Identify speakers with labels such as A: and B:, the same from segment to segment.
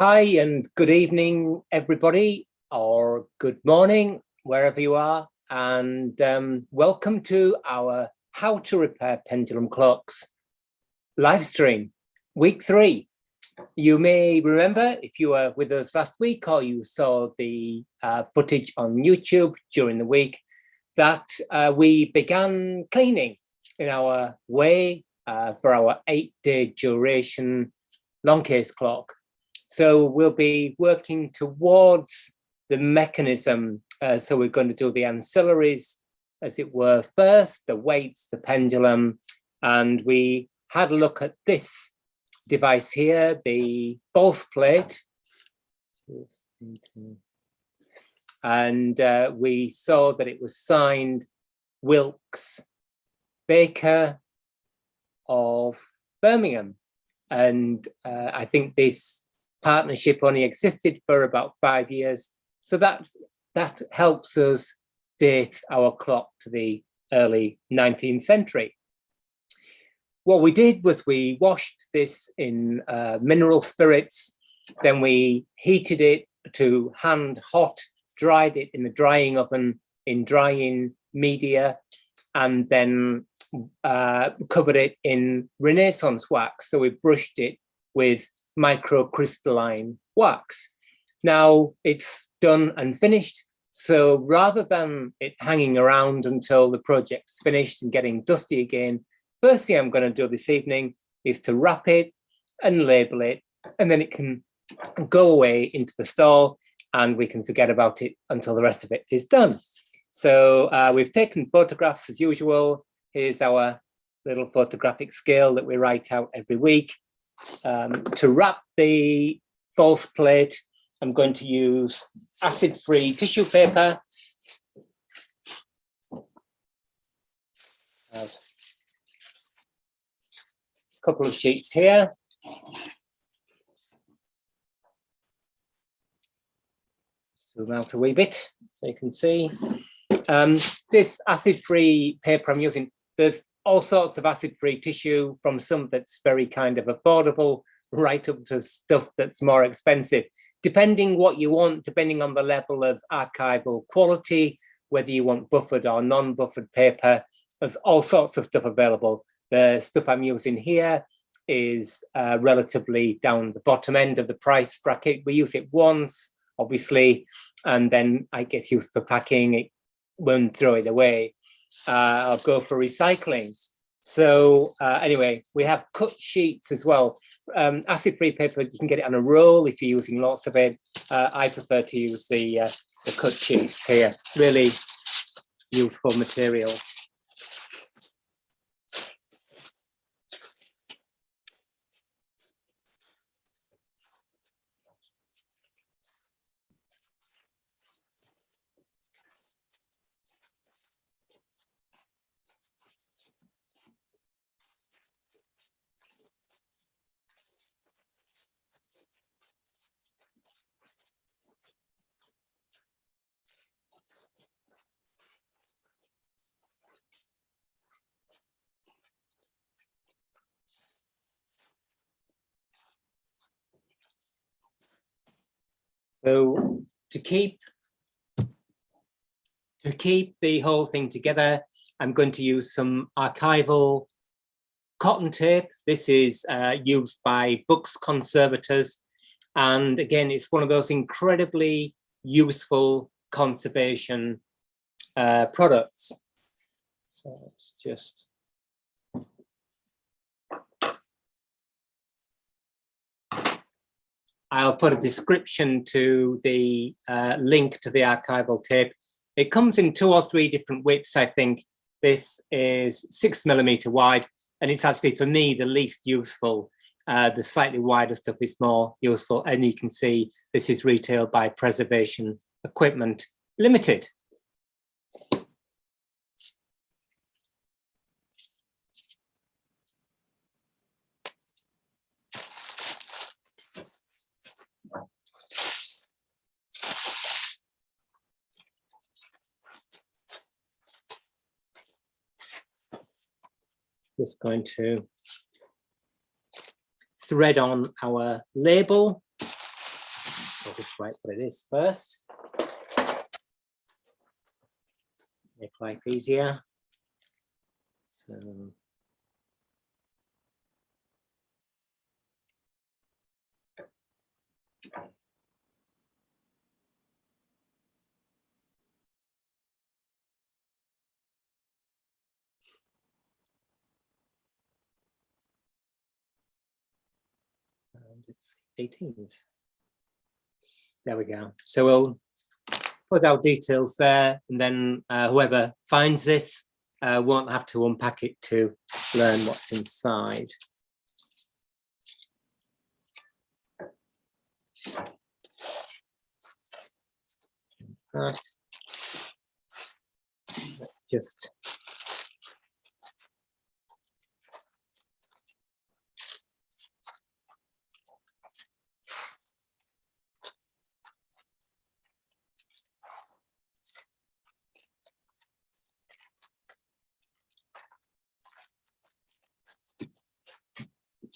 A: Hi and good evening, everybody, or good morning, wherever you are, and welcome to our How to Repair Pendulum Clocks live stream, week 3. You may remember, if you were with us last week or you saw the footage on YouTube during the week, that we began cleaning in our way for our 8-day duration long case clock. So we'll be working towards the mechanism. So we're going to do the ancillaries, as it were, first, the weights, the pendulum, and we had a look at this device here, the false plate. And we saw that it was signed Wilkes Baker of Birmingham. And I think this partnership only existed for about 5 years. So that helps us date our clock to the early 19th century. What we did was we washed this in mineral spirits, then we heated it to hand hot, dried it in the drying oven in drying media, and then covered it in Renaissance wax. So we brushed it with microcrystalline wax. Now it's done and finished. So rather than it hanging around until the project's finished and getting dusty again, first thing I'm going to do this evening is to wrap it and label it, and then it can go away into the store and we can forget about it until the rest of it is done. So we've taken photographs as usual. Here's our little photographic scale that we write out every week. To wrap the false plate, I'm going to use acid-free tissue paper. A couple of sheets here. Zoom out a wee bit so you can see. This acid-free paper I'm using, there's all sorts of acid-free tissue, from some that's very kind of affordable right up to stuff that's more expensive, depending what you want, depending on the level of archival quality, whether you want buffered or non-buffered paper. There's all sorts of stuff available. The stuff I'm using here is relatively down the bottom end of the price bracket. We use it once, obviously, and then I get used to packing it, won't throw it away. I'll go for recycling. So anyway, we have cut sheets as well. Acid-free paper, you can get it on a roll if you're using lots of it. I prefer to use the cut sheets here. Really useful material. So to keep the whole thing together, I'm going to use some archival cotton tape. This is used by books conservators. And again, it's one of those incredibly useful conservation products. So it's just... I'll put a description to the link to the archival tape. It comes in 2 or 3 different widths, I think. This is 6mm wide, and it's actually, for me, the least useful. The slightly wider stuff is more useful, and you can see this is retailed by Preservation Equipment Limited. Just going to thread on our label. I'll just write what it is first. Make life easier. So it's 18th. There we go. So we'll put our details there, and then whoever finds this won't have to unpack it to learn what's inside. That. Just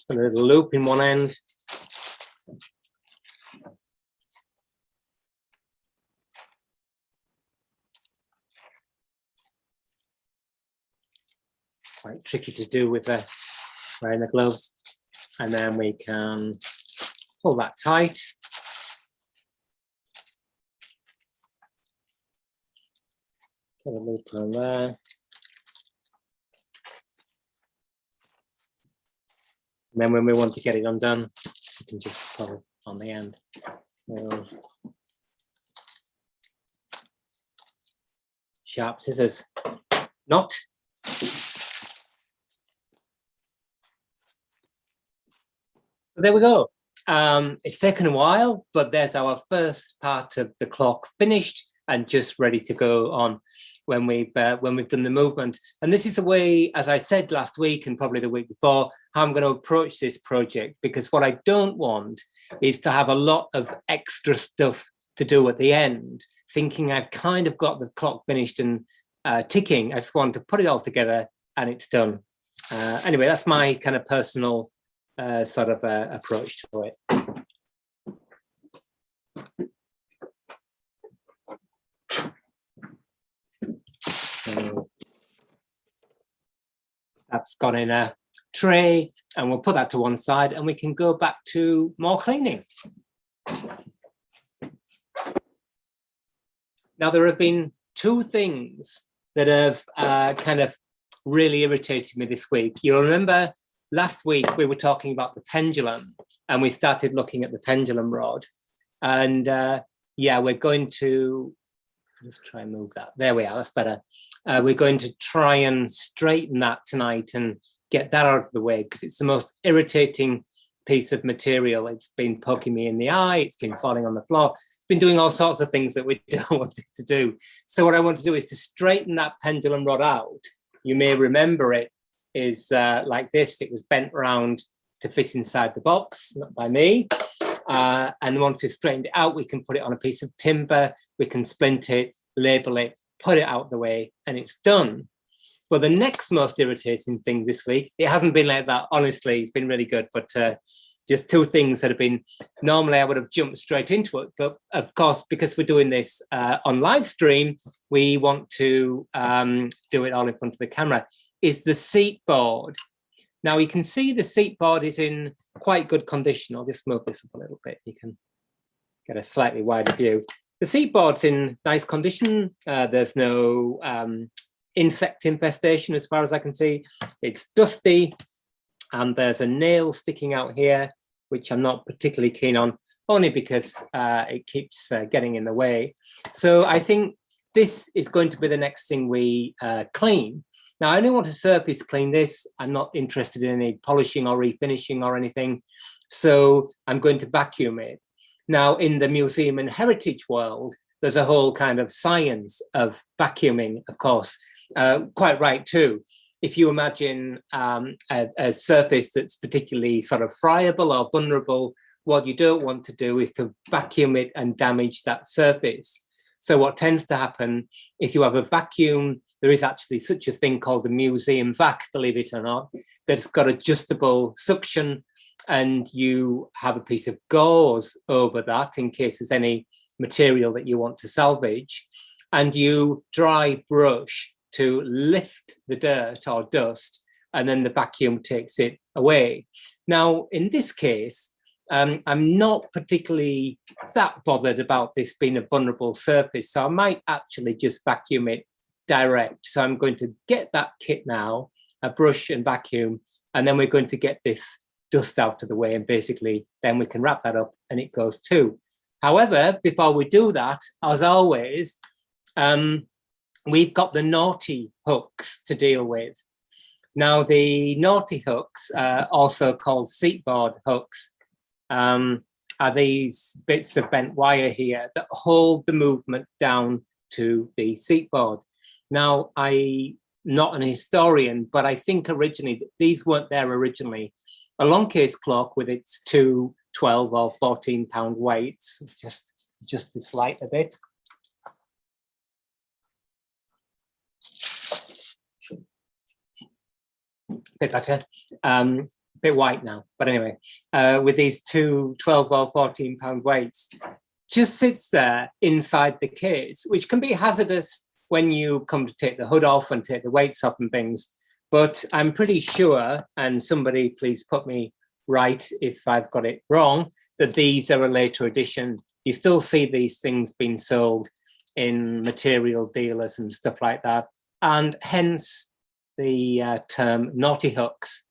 A: put a little loop in one end. Quite tricky to do with wearing the gloves. And then we can pull that tight. Get a loop on there. And then when we want to get it undone, we can just pull on the end. So, sharp scissors. Not. So there we go. It's taken a while, but there's our first part of the clock finished and just ready to go on when we've done the movement. And this is the way, as I said last week and probably the week before, how I'm going to approach this project, because what I don't want is to have a lot of extra stuff to do at the end, thinking I've kind of got the clock finished and ticking. I just want to put it all together and it's done. Anyway, that's my kind of personal sort of approach to it. So that's gone in a tray, and we'll put that to one side and we can go back to more cleaning. Now, there have been 2 things that have kind of really irritated me this week. You'll remember last week we were talking about the pendulum, and we started looking at the pendulum rod. And yeah, we're going to, let's try and move that. There we are, that's better. We're going to try and straighten that tonight and get that out of the way, because it's the most irritating piece of material. It's been poking me in the eye, it's been falling on the floor, it's been doing all sorts of things that we don't want it to do. So what I want to do is to straighten that pendulum rod out. You may remember it is like this. It was bent round to fit inside the box, not by me. And once we've straightened it out, we can put it on a piece of timber, we can splint it, label it, put it out the way, and it's done. Well, the next most irritating thing this week, it hasn't been like that, honestly, it's been really good, but just 2 things that have been, normally I would have jumped straight into it, but of course, because we're doing this on live stream, we want to do it all in front of the camera, is the seat board. Now you can see the seat board is in quite good condition. I'll just move this up a little bit, you can get a slightly wider view. The seat board's in nice condition. There's no insect infestation as far as I can see. It's dusty, and there's a nail sticking out here, which I'm not particularly keen on. only because it keeps getting in the way. So I think this is going to be the next thing we clean. Now, I only want to surface clean this. I'm not interested in any polishing or refinishing or anything. So I'm going to vacuum it. Now, in the museum and heritage world, there's a whole kind of science of vacuuming, of course. Quite right, too. If you imagine a surface that's particularly sort of friable or vulnerable, what you don't want to do is to vacuum it and damage that surface. So what tends to happen is you have a vacuum. There is actually such a thing called the museum vac, believe it or not, that's got adjustable suction, and you have a piece of gauze over that in case there's any material that you want to salvage, and you dry brush to lift the dirt or dust, and then the vacuum takes it away. Now, in this case, I'm not particularly that bothered about this being a vulnerable surface, so I might actually just vacuum it direct. So I'm going to get that kit now, a brush and vacuum, and then we're going to get this dust out of the way, and basically then we can wrap that up and it goes too. However, before we do that, as always, we've got the naughty hooks to deal with. Now, the naughty hooks, also called seatboard hooks, are these bits of bent wire here that hold the movement down to the seatboard. Now, I'm not an historian, but I think originally these weren't there originally. A long case clock with its two 12 or 14 pound weights, just this light a bit. Bit better, bit white now, but anyway, with these two 12 or 14 pound weights, just sits there inside the case, which can be hazardous when you come to take the hood off and take the weights off and things. But I'm pretty sure, and somebody please put me right if I've got it wrong, that these are a later edition. You still see these things being sold in material dealers and stuff like that, and hence the term naughty hooks.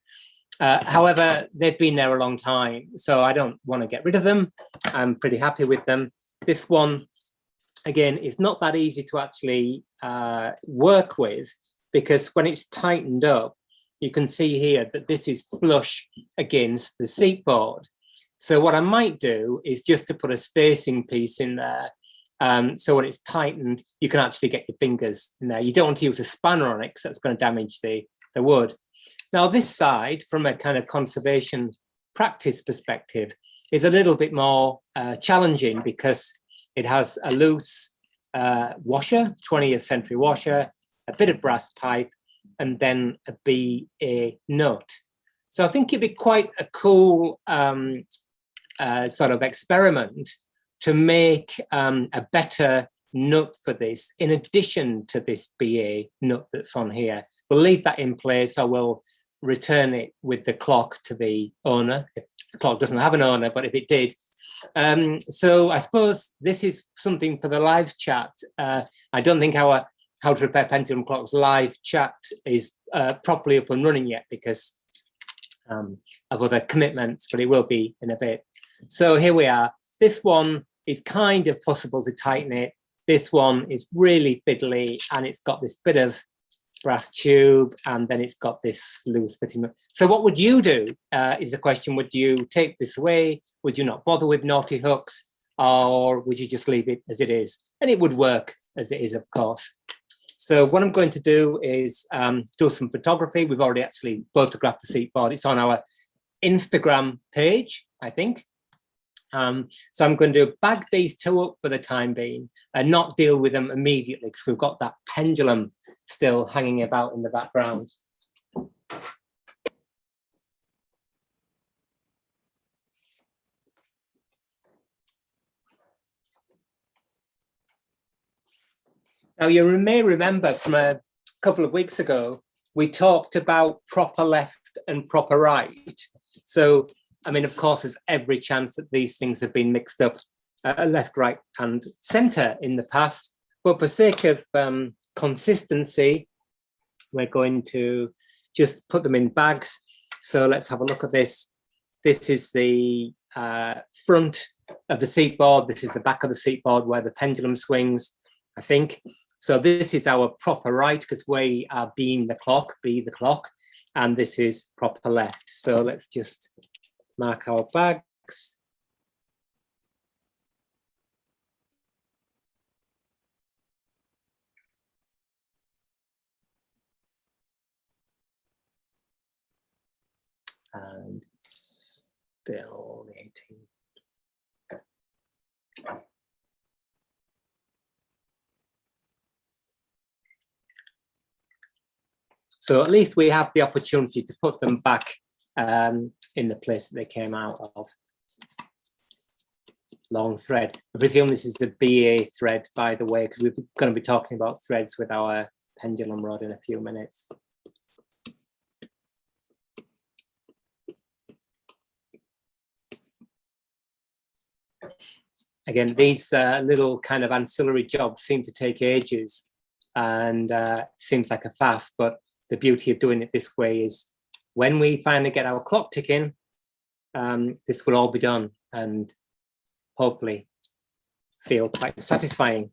A: However, they've been there a long time, so I don't want to get rid of them. I'm pretty happy with them. This one, again, is not that easy to actually work with, because when it's tightened up, you can see here that this is flush against the seatboard. So what I might do is just to put a spacing piece in there. So when it's tightened, you can actually get your fingers in there. You don't want to use a spanner on it because that's going to damage the wood. Now, this side, from a kind of conservation practice perspective, is a little bit more challenging because it has a loose washer, 20th century washer, a bit of brass pipe, and then a BA nut. So I think it'd be quite a cool sort of experiment to make a better nut for this, in addition to this BA nut that's on here. We'll leave that in place, or we'll return it with the clock to the owner. The clock doesn't have an owner, but if it did. So I suppose this is something for the live chat. I don't think our How to Repair Pendulum Clocks live chat is properly up and running yet because of other commitments, but it will be in a bit. So here we are. This one is kind of possible to tighten it. This one is really fiddly, and it's got this bit of brass tube, and then it's got this loose fitting. So what would you do is the question. Would you take this away? Would you not bother with naughty hooks, or would you just leave it as it is? And it would work as it is, of course. So what I'm going to do is do some photography. We've already actually photographed the seatboard. It's on our Instagram page, I think. So I'm going to bag these two up for the time being and not deal with them immediately because we've got that pendulum still hanging about in the background. Now, you may remember from a couple of weeks ago, we talked about proper left and proper right. So, I mean, of course, there's every chance that these things have been mixed up left, right, and centre in the past. But for sake of consistency, we're going to just put them in bags. So let's have a look at this. This is the front of the seat board. This is the back of the seat board where the pendulum swings, I think. So this is our proper right, because we are being the clock, be the clock, and this is proper left. So let's just mark our bags. And still 18. So at least we have the opportunity to put them back in the place that they came out of. Long thread. I presume this is the BA thread, by the way, because we're going to be talking about threads with our pendulum rod in a few minutes. Again, these little kind of ancillary jobs seem to take ages, and seems like a faff, but the beauty of doing it this way is when we finally get our clock ticking, this will all be done and hopefully feel quite satisfying.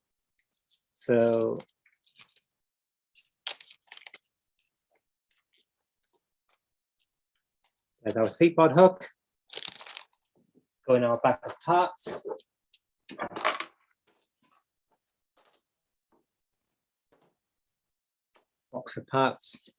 A: So there's our seat board hook, going our back of parts. Box of parts.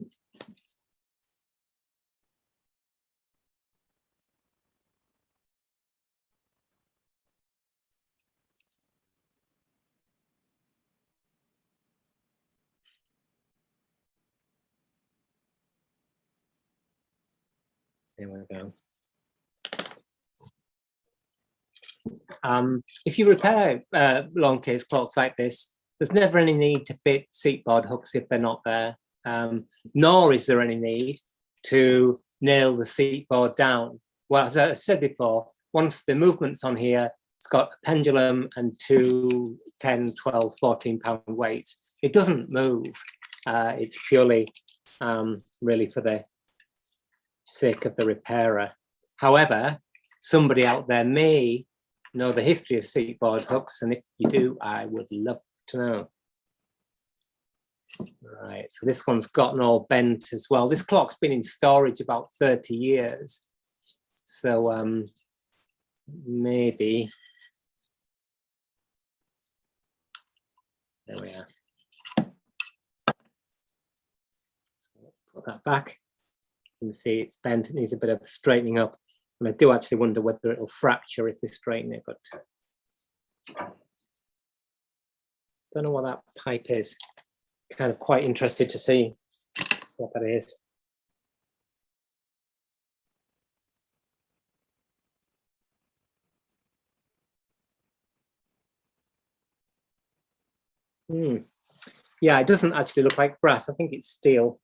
A: There we go. If you repair long case clocks like this, there's never any need to fit seat board hooks if they're not there, nor is there any need to nail the seat board down. Well, as I said before, once the movement's on here, it's got a pendulum and two 10, 12, 14-pound weights. It doesn't move. It's purely really for the sake of the repairer. However, somebody out there may know the history of seat board hooks, and if you do, I would love to know. Right, so this one's gotten all bent as well. This clock's been in storage about 30 years. So maybe, there we are. Put that back. You can see it's bent, it needs a bit of straightening up. And I do actually wonder whether it'll fracture if we straighten it, but don't know what that pipe is. Kind of quite interested to see what that is. Yeah, it doesn't actually look like brass. I think it's steel.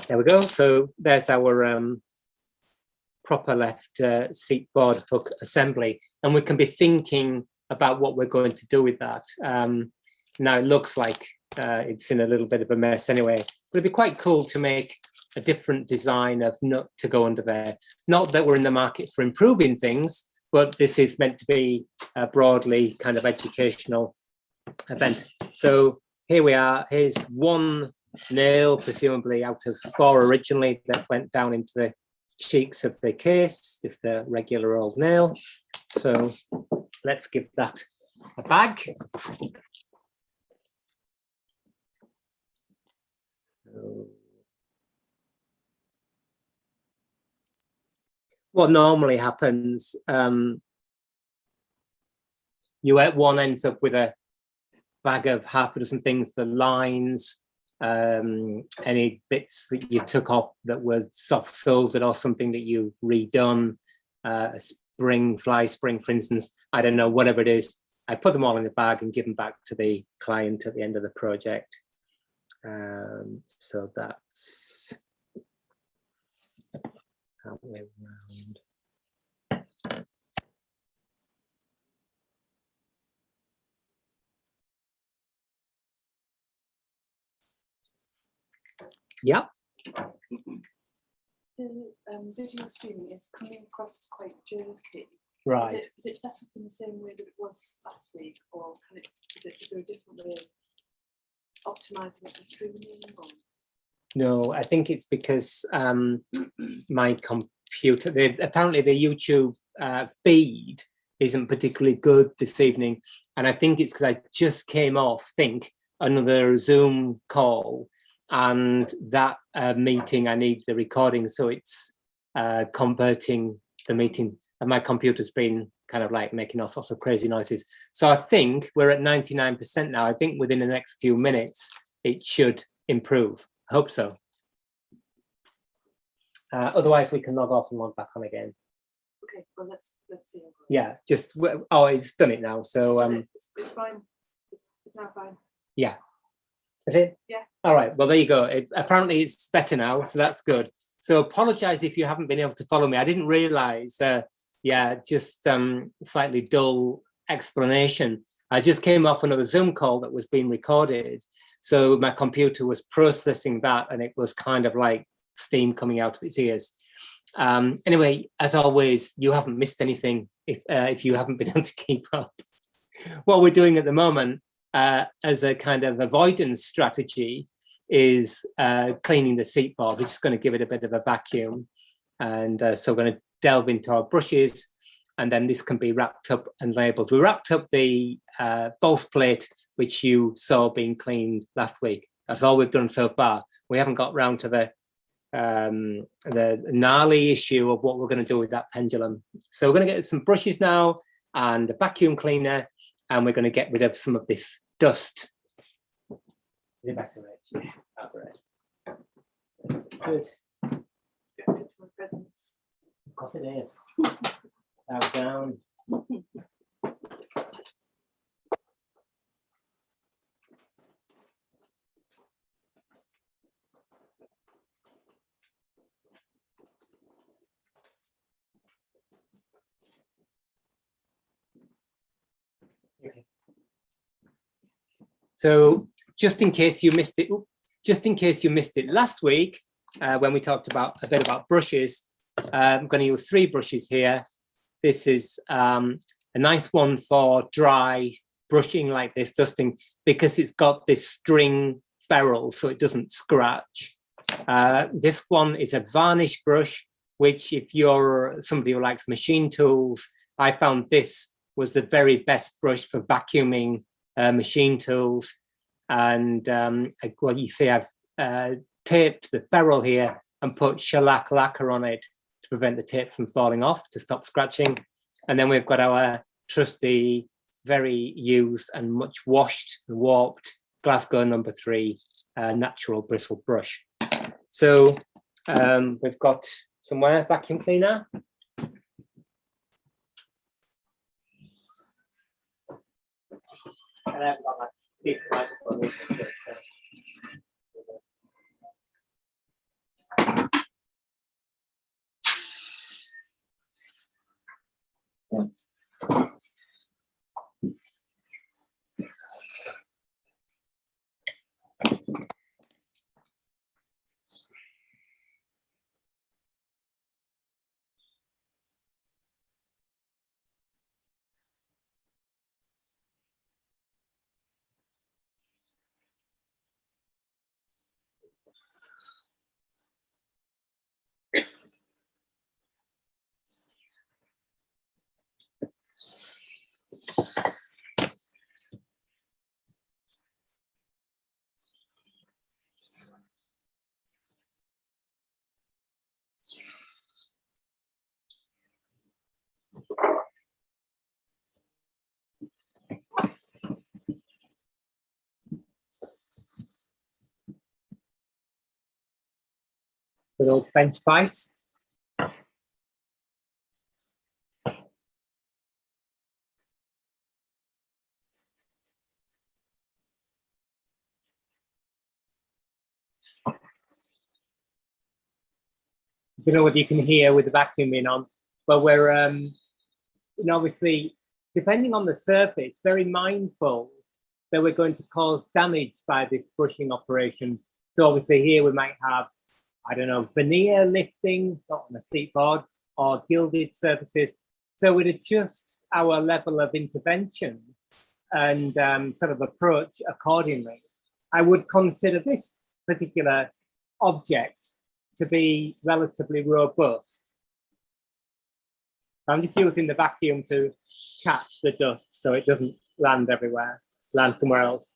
A: There we go. So there's our proper left seat board hook assembly, and we can be thinking about what we're going to do with that. Now it looks like it's in a little bit of a mess anyway, but it'd be quite cool to make a different design of nut to go under there. Not that we're in the market for improving things, but this is meant to be a broadly kind of educational event. So here we are. Here's one nail, presumably out of 4 originally, that went down into the cheeks of the case, just a regular old nail. So let's give that a bag. So what normally happens, one ends up with a bag of half a dozen things, the lines, any bits that you took off that were soft soldered or something that you've redone, a spring, fly spring, for instance, I don't know, whatever it is. I put them all in the bag and give them back to the client at the end of the project. So that's how way around. Yeah.
B: The video streaming is coming across as quite jerky.
A: Right.
B: Is it set up in the same way that it was last week, or is there a different way of optimizing it for streaming? Or?
A: No, I think it's because my computer, apparently the YouTube feed isn't particularly good this evening. And I think it's because I just came off, another Zoom call, and that meeting, I need the recording. So it's converting the meeting, and my computer's been kind of like making all sorts of crazy noises. So I think we're at 99% now. I think within the next few minutes, it should improve. I hope so. Otherwise, we can log off and log back on again.
B: Okay, well, let's see.
A: Yeah, just, oh, it's done it now. So
B: it's fine. It's now fine.
A: Yeah. Is it?
B: Yeah. All
A: right. Well, there you go. Apparently, it's better now, so that's good. So apologize if you haven't been able to follow me. I didn't realize. Yeah, just slightly dull explanation. I just came off another Zoom call that was being recorded. So my computer was processing that, and it was kind of like steam coming out of its ears. Anyway, as always, you haven't missed anything if you haven't been able to keep up. What we're doing at the moment as a kind of avoidance strategy is cleaning the seat board. We're just going to give it a bit of a vacuum. And so we're going to delve into our brushes, and then this can be wrapped up and labeled. We wrapped up the false plate, which you saw being cleaned last week. That's all we've done so far. We haven't got round to the gnarly issue of what we're going to do with that pendulum. So we're going to get some brushes now and a vacuum cleaner, and we're going to get rid of some of this dust. Is it better, Rich? Yeah, that's right. Good.
B: To my presence.
A: Of course it is. Bow down. Okay. So just in case you missed it, last week when we talked about a bit about brushes, I'm going to use 3 brushes here. This is a nice one for dry brushing like this, dusting, because it's got this string ferrule so it doesn't scratch. This one is a varnish brush, which if you're somebody who likes machine tools, I found this was the very best brush for vacuuming machine tools. And well, you see I've taped the ferrule here and put shellac lacquer on it to prevent the tape from falling off, to stop scratching. And then we've got our trusty, very used and much washed and warped Glasgow No. 3 natural bristle brush. So we've got somewhere vacuum cleaner. And I've got this microphone. Good old French fries. I don't know whether you can hear with the vacuum in on, but we're obviously, depending on the surface, very mindful that we're going to cause damage by this brushing operation. So obviously here we might have, I don't know, veneer lifting, not on a seat board, or gilded surfaces. So we'd adjust our level of intervention and sort of approach accordingly. I would consider this particular object to be relatively robust. I'm just using the vacuum to catch the dust so it doesn't land everywhere, land somewhere else.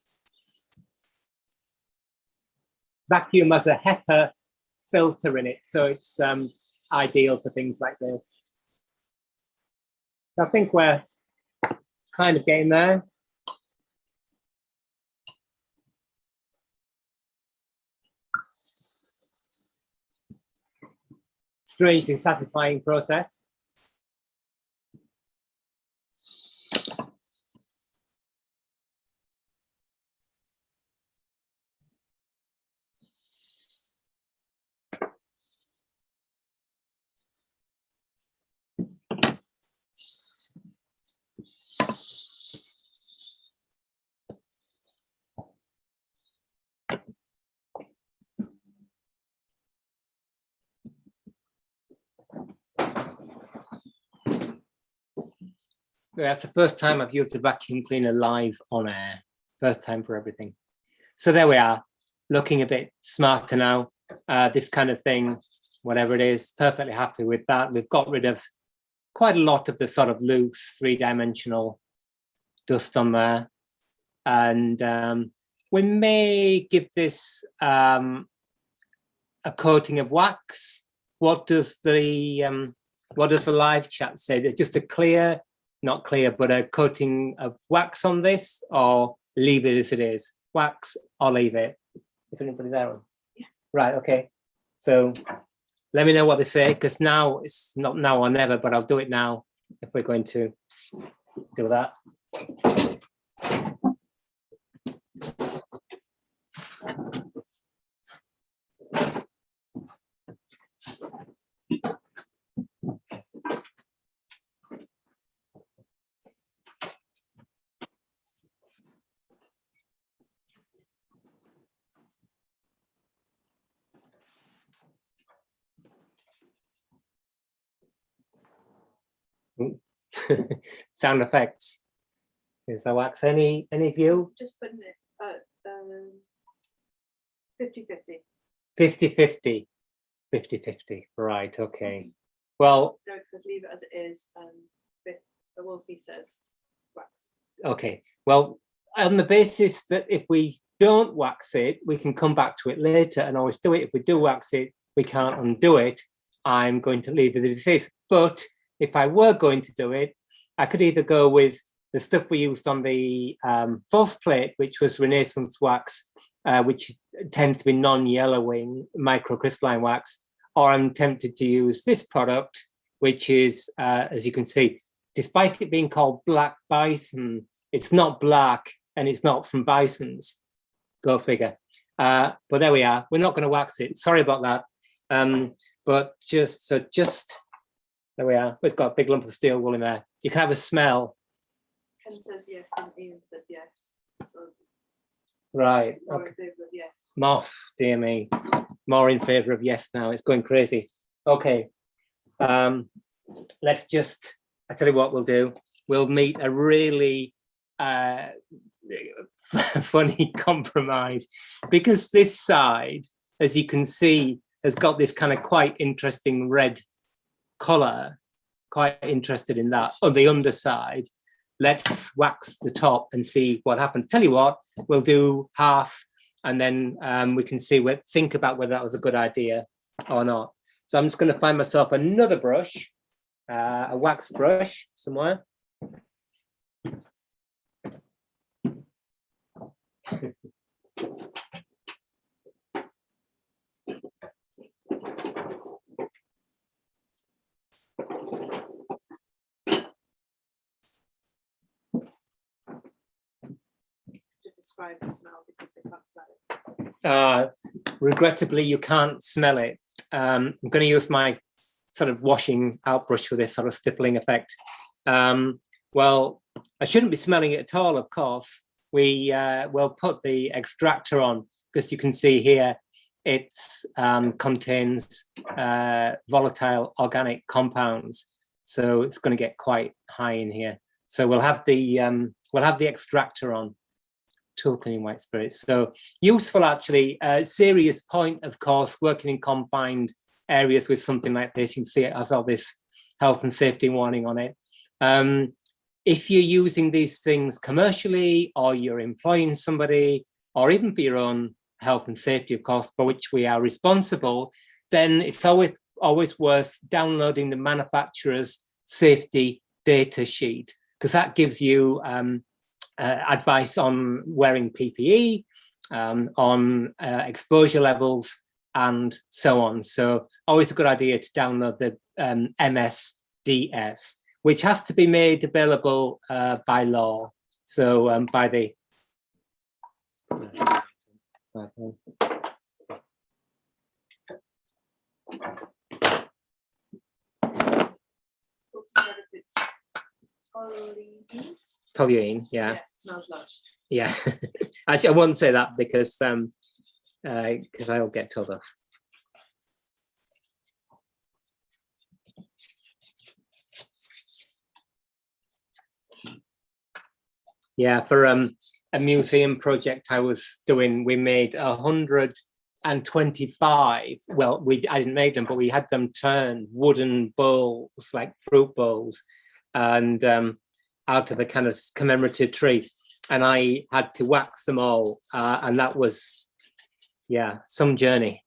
A: Vacuum has a HEPA filter in it, so it's ideal for things like this. I think we're kind of getting there. Strangely satisfying process. That's the first time I've used a vacuum cleaner live on air. First time for everything. So there we are, looking a bit smarter now. This kind of thing, whatever it is, perfectly happy with that. We've got rid of quite a lot of the sort of loose three-dimensional dust on there. And we may give this a coating of wax. What does the live chat say? Just a clear, not clear, but a coating of wax on this, or leave it as it is? Wax or leave it? Is there anybody there?
B: Yeah.
A: Right, okay. So let me know what they say, because now it's not now or never, but I'll do it now if we're going to do that. Sound effects. Is the wax any view?
B: Just putting it at 50-50.
A: 50-50. 50-50. Right, okay. Well,
B: Derek says leave it as it is, and the Wolfie says wax.
A: okay. Well, on the basis that if we don't wax it, we can come back to it later and always do it. If we do wax it, we can't undo it. I'm going to leave it as it is. But if I were going to do it, I could either go with the stuff we used on the false plate, which was Renaissance wax, which tends to be non-yellowing microcrystalline wax, or I'm tempted to use this product, which is, as you can see, despite it being called Black Bison, it's not black and it's not from bisons. Go figure. But there we are. We're not going to wax it. Sorry about that. But just there we are. We've got a big lump of steel wool in there. You can have a smell.
B: Ken says yes, and Ian says yes. So
A: right.
B: more
A: Okay.
B: in favour of yes.
A: More, dear me. More in favour of yes now. It's going crazy. Okay. Let's just, I tell you what we'll do. We'll meet a really funny compromise, because this side, as you can see, has got this kind of quite interesting red colour. Quite interested in that. On the underside, let's wax the top and see what happens. Tell you what, we'll do half, and then we can see think about whether that was a good idea or not. So I'm just going to find myself another brush, a wax brush somewhere.
B: Describe the smell because they can't smell it.
A: Regrettably, you can't smell it. I'm going to use my sort of washing out brush for this sort of stippling effect. Well, I shouldn't be smelling it at all, of course. We will put the extractor on, because you can see here it contains volatile organic compounds, so it's going to get quite high in here. So we'll have the extractor on, tool cleaning white spirits. So useful, actually. Serious point, of course, working in confined areas with something like this. You can see it has all this health and safety warning on it. If you're using these things commercially, or you're employing somebody, or even for your own health and safety, of course, for which we are responsible, then it's always worth downloading the manufacturer's safety data sheet, because that gives you advice on wearing PPE, on exposure levels, and so on. So always a good idea to download the MSDS, which has to be made available by law. So by the toluene, yeah.
B: Yes, smells lush.
A: Yeah. Actually, I won't say that because I'll get told off. Yeah, for a museum project I was doing, we made 125. Well, I didn't make them, but we had them turn wooden bowls, like fruit bowls, and out of a kind of commemorative tree. And I had to wax them all, and that was, yeah, some journey.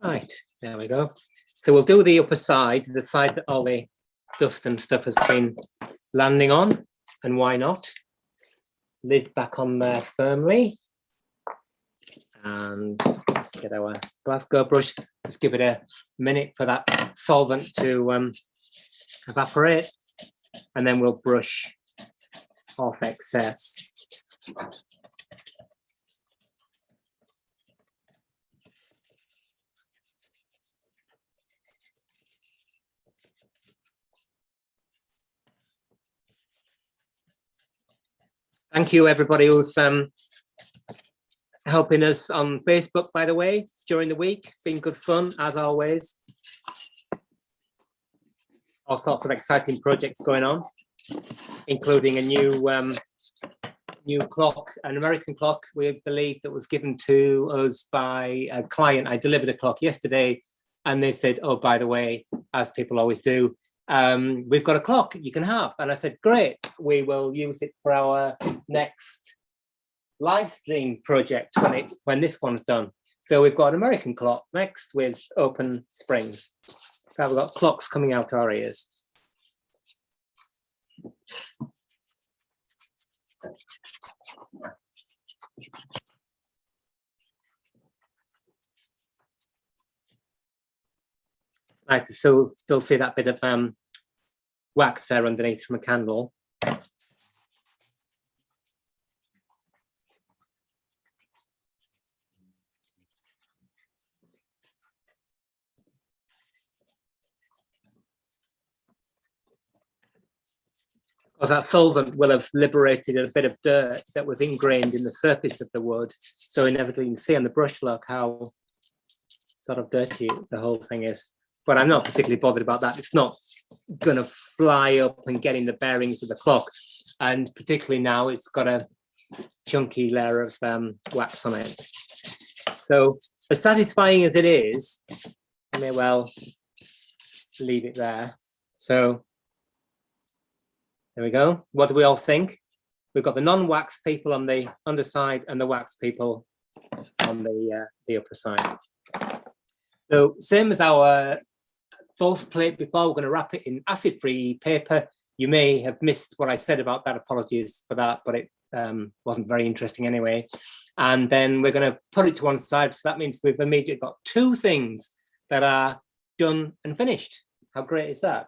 A: Right, there we go. So we'll do the upper side, the side that all the dust and stuff has been landing on, and why not? Lid back on there firmly. And let's get our Glasgow brush. Just give it a minute for that solvent to evaporate, and then we'll brush off excess. Thank you, everybody who's helping us on Facebook, by the way, during the week. Been good fun, as always. All sorts of exciting projects going on, including a new clock, an American clock, we believe, that was given to us by a client. I delivered a clock yesterday, and they said, oh, by the way, as people always do, we've got a clock you can have. And I said, great, we will use it for our next live stream project when this one's done. So we've got an American clock next with open springs. So we've got clocks coming out our ears. Nice to still see that bit of wax there underneath from a candle. Well, that solvent will have liberated a bit of dirt that was ingrained in the surface of the wood. So inevitably you can see on the brush look how sort of dirty the whole thing is. But I'm not particularly bothered about that. It's not going to fly up and get in the bearings of the clock. And particularly now it's got a chunky layer of wax on it. So as satisfying as it is, I may well leave it there. So there we go. What do we all think? We've got the non-wax people on the underside and the wax people on the upper side. So same as our false plate before, we're going to wrap it in acid-free paper. You may have missed what I said about that. Apologies for that, but it wasn't very interesting anyway. And then we're going to put it to one side. So that means we've immediately got two things that are done and finished. How great is that?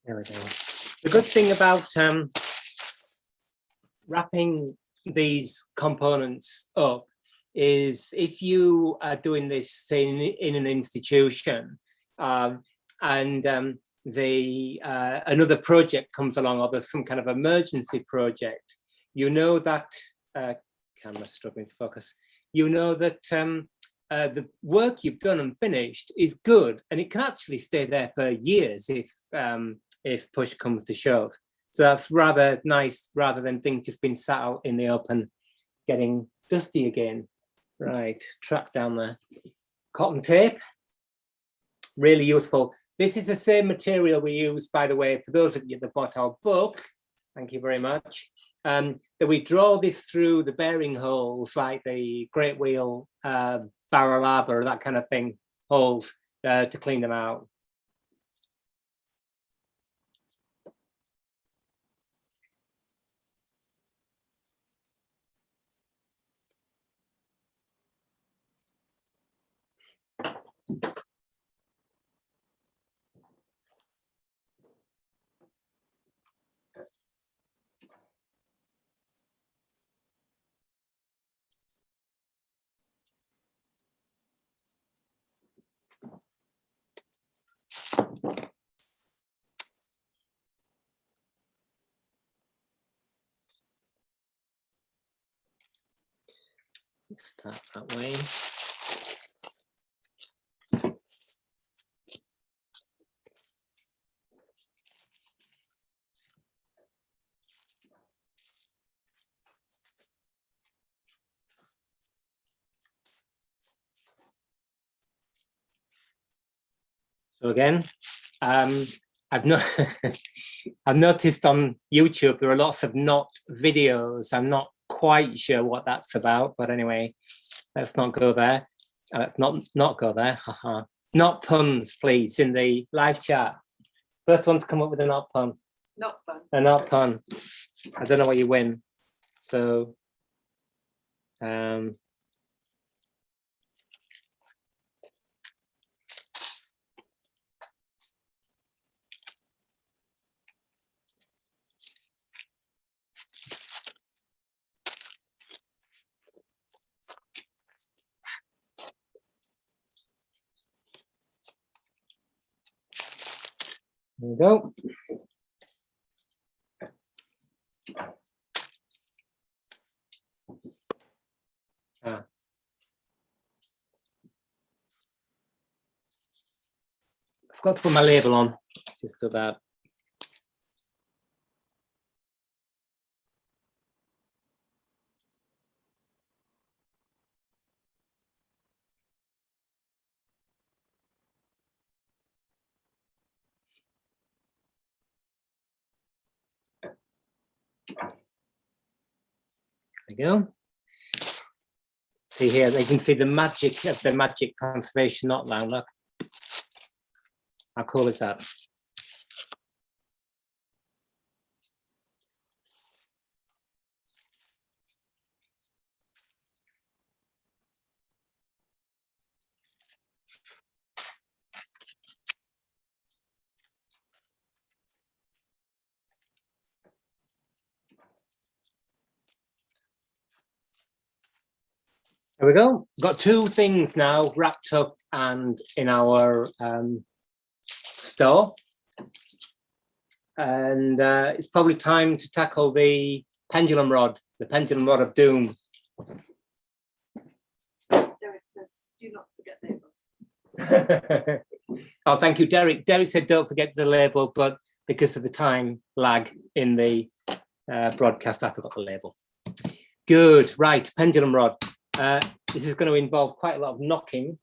A: There we go. The good thing about wrapping these components up is if you are doing this, say, in an institution, and another project comes along, or there's some kind of emergency project, you know that camera struggling to focus. You know that the work you've done and finished is good, and it can actually stay there for years if push comes to shove. So that's rather nice, rather than things just being sat out in the open, getting dusty again. Right, track down the cotton tape. Really useful. This is the same material we use, by the way, for those of you that bought our book. Thank you very much. That we draw this through the bearing holes, like the Great Wheel barrel arbor, that kind of thing, holes to clean them out. Start that way. So again, I've noticed on YouTube there are lots of not videos. I'm not quite sure what that's about, but anyway, let's not go there. Let's not go there. Haha. Not puns, please, in the live chat. First one to come up with a not pun.
B: Not fun.
A: A not pun. I don't know what you win. So, there we go. Ah. I forgot to put my label on. Let's just do that. There we go. See here, they can see the magic of the magic conservation knot line. Look, how cool is that? There we go. Got two things now wrapped up and in our store. And it's probably time to tackle the pendulum rod of doom.
B: Derek says, do not forget label.
A: Oh, thank you, Derek. Derek said don't forget the label, but because of the time lag in the broadcast, I forgot the label. Good, right, pendulum rod. This is going to involve quite a lot of knocking.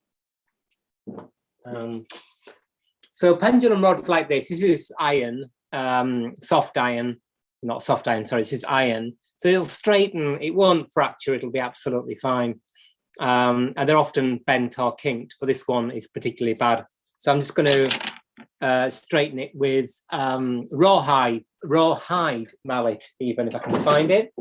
A: So pendulum rods like this is iron, soft iron, not soft iron, sorry, this is iron. So it'll straighten, it won't fracture, it'll be absolutely fine. And they're often bent or kinked, but this one is particularly bad. So I'm just going to straighten it with rawhide mallet, even if I can find it.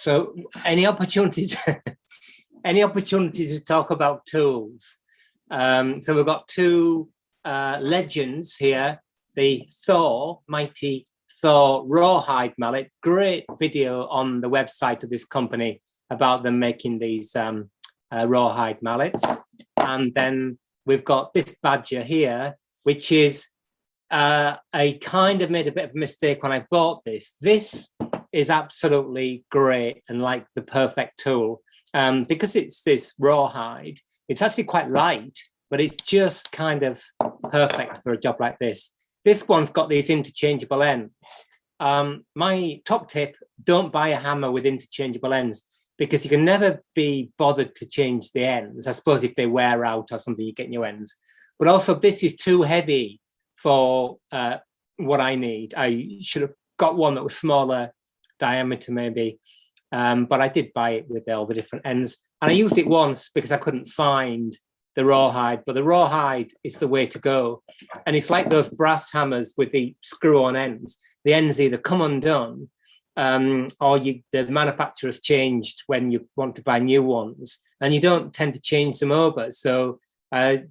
A: So any opportunities, any opportunities to talk about tools? So we've got two legends here, the mighty Thor rawhide mallet. Great video on the website of this company about them making these rawhide mallets. And then we've got this badger here, which is I kind of made a bit of a mistake when I bought this. This is absolutely great and like the perfect tool. Because it's this rawhide, it's actually quite light, but it's just kind of perfect for a job like this. This one's got these interchangeable ends. My top tip, don't buy a hammer with interchangeable ends, because you can never be bothered to change the ends. I suppose if they wear out or something, you get new ends. But also this is too heavy for what I need. I should have got one that was smaller diameter maybe, but I did buy it with all the different ends. And I used it once because I couldn't find the rawhide, but the rawhide is the way to go. And it's like those brass hammers with the screw-on ends. The ends either come undone or the manufacturer's changed when you want to buy new ones, and you don't tend to change them over. So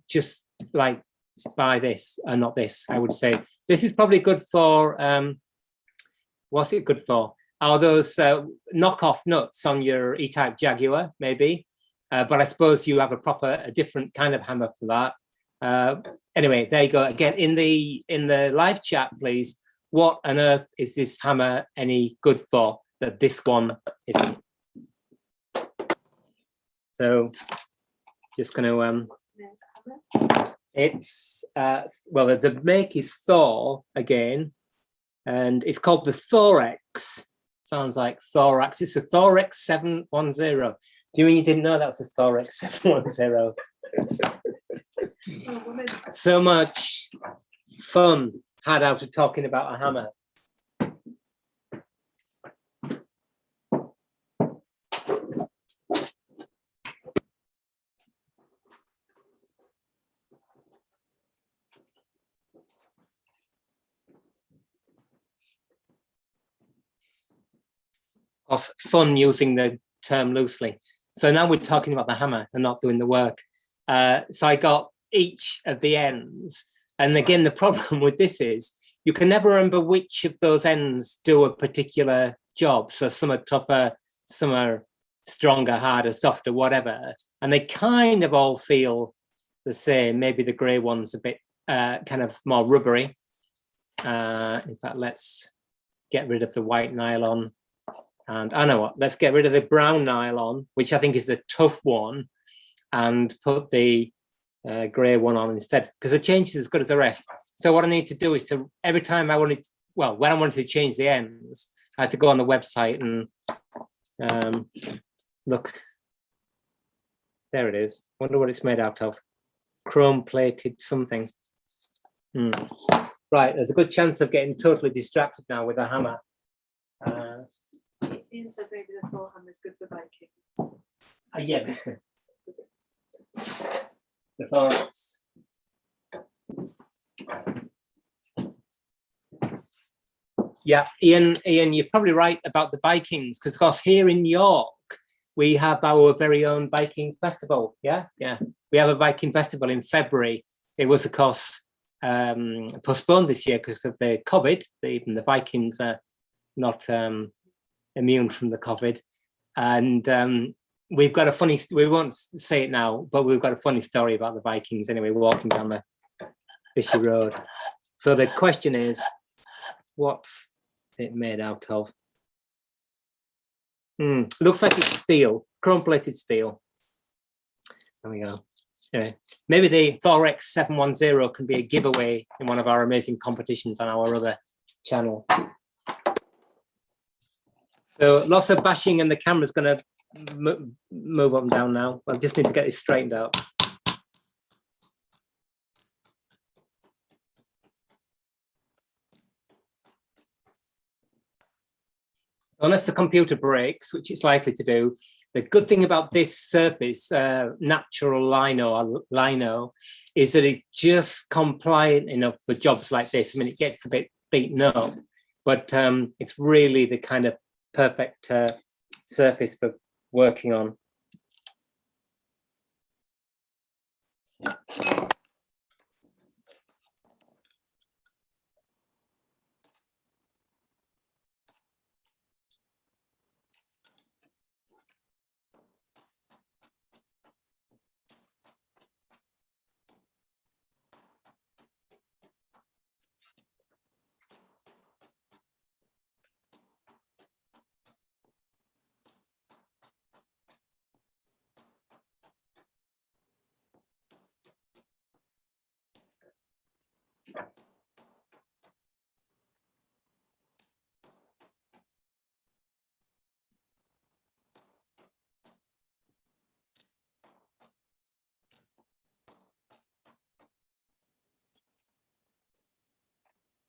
A: just like buy this and not this, I would say. This is probably good for, what's it good for? Are those knockoff nuts on your E-type Jaguar, maybe? But I suppose you have a different kind of hammer for that. Anyway, there you go. Again, in the live chat, please. What on earth is this hammer any good for that this one isn't? So, just going to it's well, the make is Thor again, and it's called the Thorex. Sounds like thorax. It's a Thorex 710. Do you mean you didn't know that was a Thorex 710? So much fun had out of talking about a hammer. Of fun using the term loosely. So now we're talking about the hammer and not doing the work. So I got each of the ends. And again, the problem with this is you can never remember which of those ends do a particular job. So some are tougher, some are stronger, harder, softer, whatever. And they kind of all feel the same. Maybe the gray one's a bit kind of more rubbery. In fact, let's get rid of the white nylon. And I know what, let's get rid of the brown nylon, which I think is the tough one, and put the grey one on instead, because the change is as good as the rest. So what I need to do is to, every time I wanted, well, when I wanted to change the ends, I had to go on the website and look. There it is. Wonder what it's made out of. Chrome plated something. Right, there's a good chance of getting totally distracted now with a hammer.
B: Ian says maybe the Thor hammer is good for biking.
A: Yeah. The Thorex. Yeah, Ian, you're probably right about the Vikings, because of course here in York we have our very own Viking festival. Yeah, we have a Viking festival in February. It was of course postponed this year because of the COVID. Even the Vikings are not immune from the COVID, and we've got a funny, we won't say it now, but we've got a funny story about the Vikings anyway, walking down the Fishy Road. So the question is, what's it made out of? Looks like it's steel, chrome plated steel. There we go. Anyway, maybe the Thorex 710 can be a giveaway in one of our amazing competitions on our other channel. So lots of bashing, and the camera's going to move up and down now. I just need to get this straightened out. Unless the computer breaks, which it's likely to do, the good thing about this surface, natural lino, is that it's just compliant enough for jobs like this. I mean, it gets a bit beaten up, but it's really the kind of perfect surface for working on.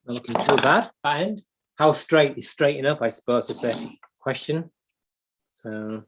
A: Not looking too bad, that end. How straight is straight enough, I suppose, is the question. So.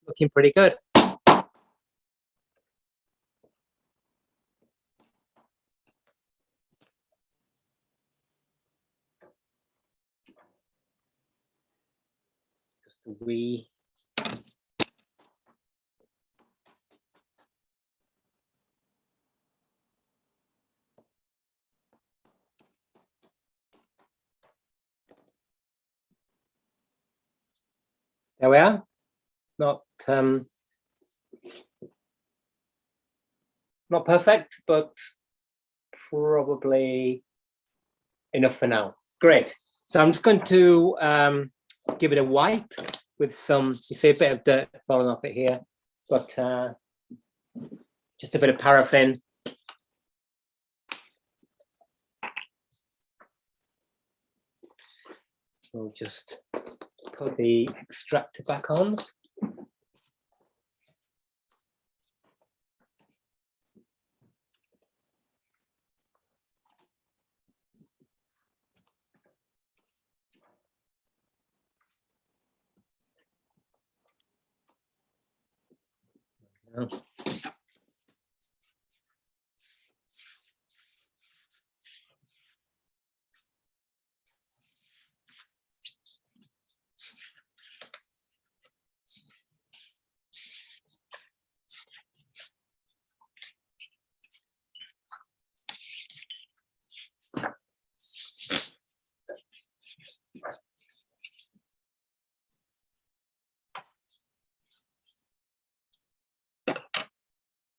A: Looking pretty good. Just a wee. There we are. Not perfect, but probably enough for now. Great. So I'm just going to give it a wipe with some, you see a bit of dirt falling off it here, but just a bit of paraffin. So just put the extractor back on.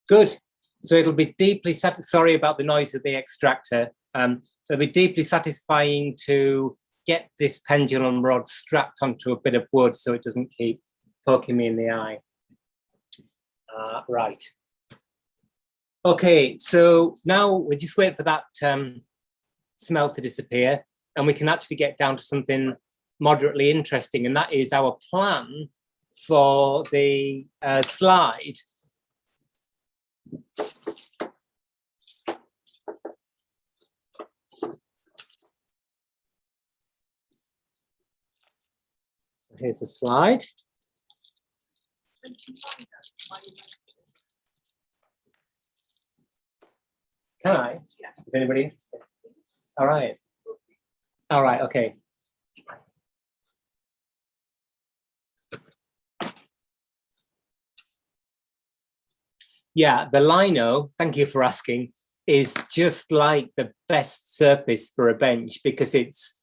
A: Good. So it'll be deeply sorry about the noise of the extractor. It'll be deeply satisfying to get this pendulum rod strapped onto a bit of wood so it doesn't keep poking me in the eye. Right. Okay, so now we just wait for that smell to disappear and we can actually get down to something moderately interesting, and that is our plan for the slide. Here's the slide. Can I?
B: Yeah.
A: Is anybody interested?
B: Yes.
A: All right. All right. Okay. Yeah, the lino, thank you for asking, is just like the best surface for a bench because it's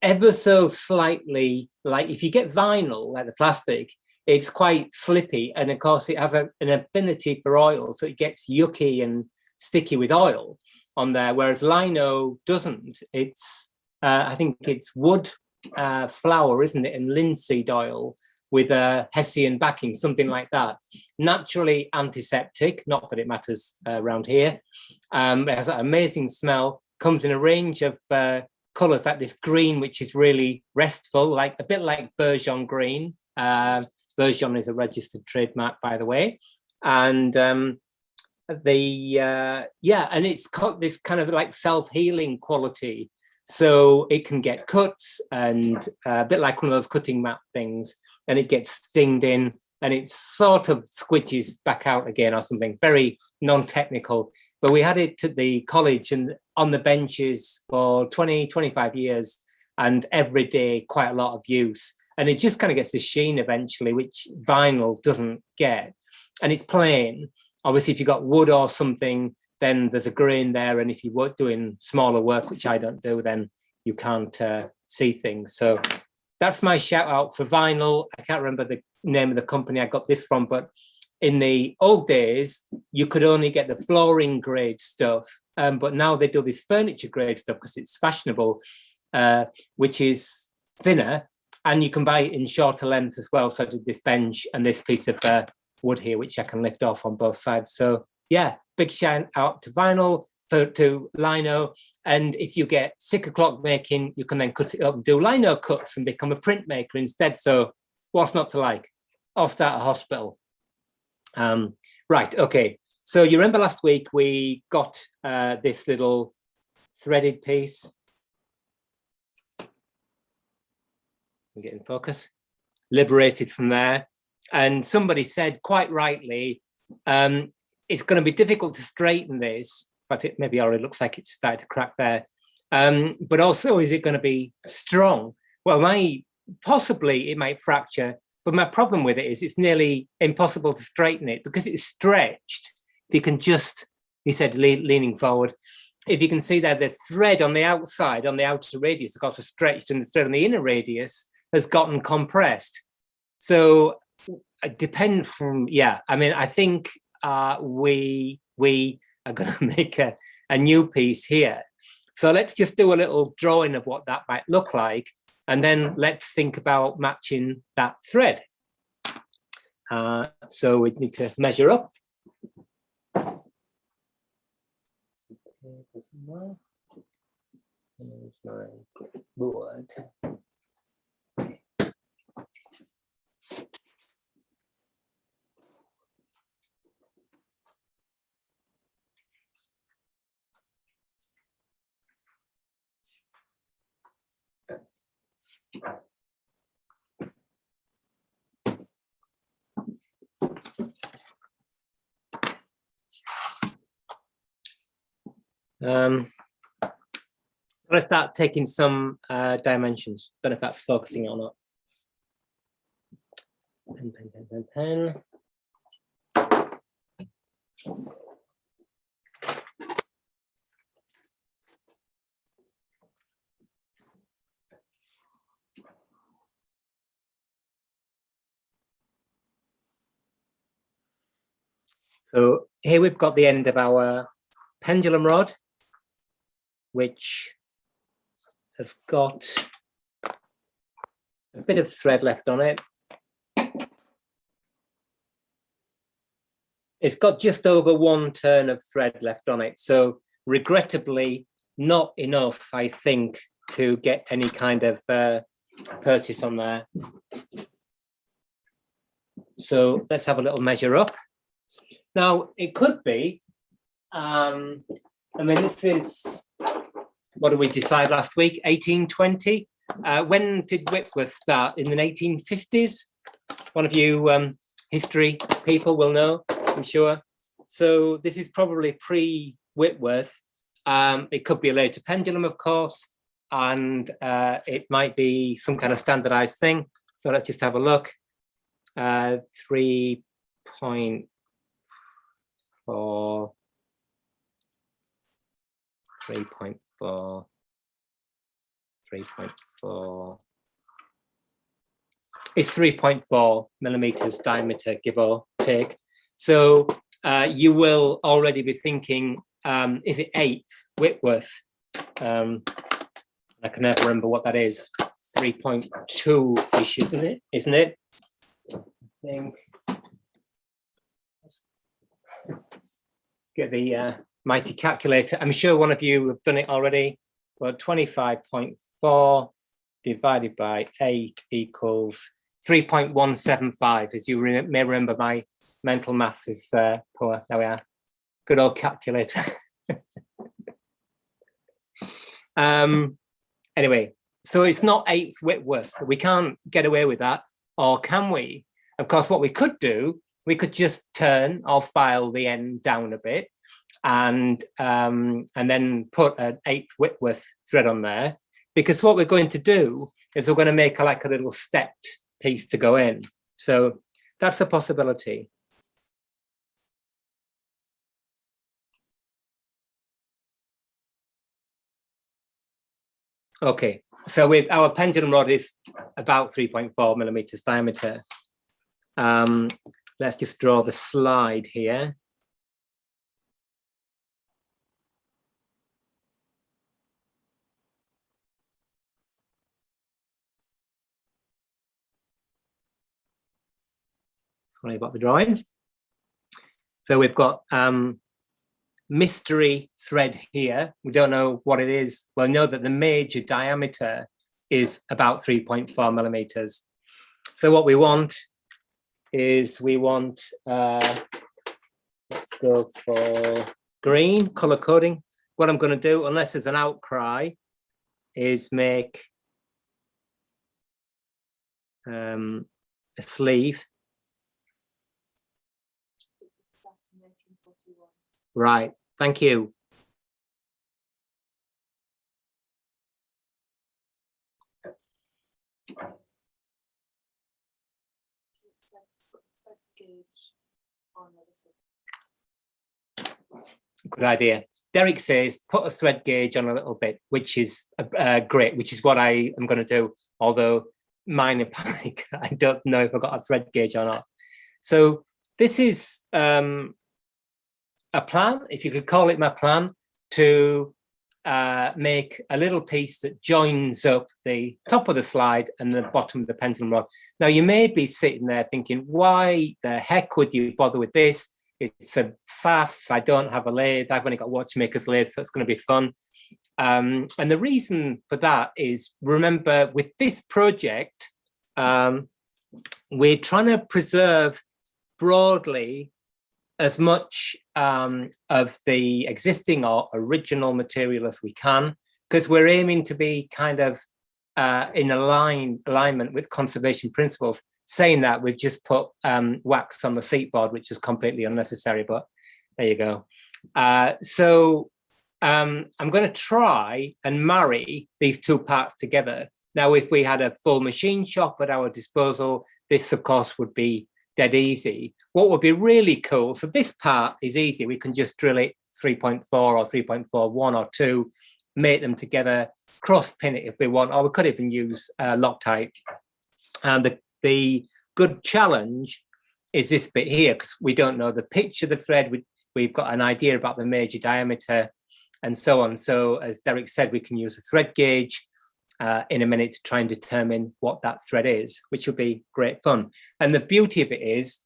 A: ever so slightly, like if you get vinyl, like the plastic, it's quite slippy. And of course, it has an affinity for oil, so it gets yucky and sticky with oil on there, whereas lino doesn't. It's, I think it's wood flour, isn't it, and linseed oil with a Hessian backing, something like that. Naturally antiseptic, not that it matters around here. It has an amazing smell, comes in a range of colours, like this green, which is really restful, like a bit like Bourgeon green. Bourgeon is a registered trademark, by the way. And and it's got this kind of like self-healing quality. So it can get cuts and a bit like one of those cutting mat things, and it gets stinged in and it sort of squidges back out again or something, very non-technical. But we had it at the college and on the benches for 20, 25 years, and every day, quite a lot of use. And it just kind of gets this sheen eventually, which vinyl doesn't get. And it's plain. Obviously, if you've got wood or something, then there's a grain there. And if you were doing smaller work, which I don't do, then you can't see things. So that's my shout out for vinyl. I can't remember the name of the company I got this from, but in the old days, you could only get the flooring grade stuff. But now they do this furniture grade stuff because it's fashionable, which is thinner, and you can buy it in shorter lengths as well. So I did this bench and this piece of wood here, which I can lift off on both sides. So yeah, big shout out to vinyl, to lino. And if you get sick of clockmaking, you can then cut it up and do lino cuts and become a printmaker instead. So what's not to like? Or start a hospital. Right, okay. So you remember last week we got this little threaded piece. I'm getting focus. Liberated from there. And somebody said quite rightly, it's going to be difficult to straighten this, but it maybe already looks like it's started to crack there. But also, is it going to be strong? Well, possibly it might fracture, but my problem with it is it's nearly impossible to straighten it because it's stretched. If you can just, he said, leaning forward, if you can see there, the thread on the outside, on the outer radius, of course, is stretched, and the thread on the inner radius has gotten compressed. So it depends from, yeah, I mean, I think we are going to make a new piece here. So let's just do a little drawing of what that might look like. And then let's think about matching that thread. So we need to measure up. There's my board. Let's start taking some dimensions. Don't know if that's focusing or not. Pen. So here we've got the end of our pendulum rod, which has got a bit of thread left on it. It's got just over 1 turn of thread left on it. So regrettably, not enough, I think, to get any kind of purchase on there. So let's have a little measure up. Now, it could be, I mean, this is, what did we decide last week? 1820. When did Whitworth start? In the 1850s? One of you history people will know, I'm sure. So this is probably Whitworth. It could be a later pendulum, of course, and it might be some kind of standardized thing. So let's just have a look. 3.4, 3.4, 3.4. It's 3.4 millimeters diameter, give or take. So you will already be thinking, is it 8th Whitworth? I can never remember what that is. 3.2-ish, isn't it? Isn't it? I think. Let's get the mighty calculator. I'm sure one of you have done it already. Well, 25.4 divided by 8 equals 3.175. As you may remember, my mental maths is poor. There we are. Good old calculator. Anyway, so it's not 8th Whitworth. We can't get away with that, or can we? Of course, what we could do, we could just turn or file the end down a bit, and then put an 8th Whitworth thread on there, because what we're going to do is we're going to make like a little stepped piece to go in. So that's a possibility. Okay, so with our pendulum rod is about 3.4 millimeters diameter. Let's just draw the slide here. Sorry about the drawing. So we've got mystery thread here. We don't know what it is. We'll know that the major diameter is about 3.4 millimeters. So what we want is let's go for green, color coding. What I'm going to do, unless there's an outcry, is make a sleeve. Right, thank you. Good idea. Derek says put a thread gauge on a little bit, which is great, which is what I am going to do, although mine in panic, I don't know if I've got a thread gauge or not. So this is a plan, if you could call it my plan, to make a little piece that joins up the top of the slide and the bottom of the pendulum rod. Now you may be sitting there thinking, why the heck would you bother with this? It's a faff. I don't have a lathe. I've only got watchmaker's lathe, so it's going to be fun. And the reason for that is, remember, with this project, we're trying to preserve broadly as much of the existing or original material as we can, because we're aiming to be kind of in alignment with conservation principles. Saying that, we've just put wax on the seat board, which is completely unnecessary, but there you go. So I'm going to try and marry these two parts together. Now, if we had a full machine shop at our disposal, this, of course, would be dead easy. What would be really cool, so this part is easy. We can just drill it 3.4 or 3.4, 1 or 2, make them together, cross pin it if we want, or we could even use Loctite. And the good challenge is this bit here, because we don't know the pitch of the thread. We've got an idea about the major diameter and so on. So as Derek said, we can use a thread gauge in a minute to try and determine what that thread is, which will be great fun. And the beauty of it is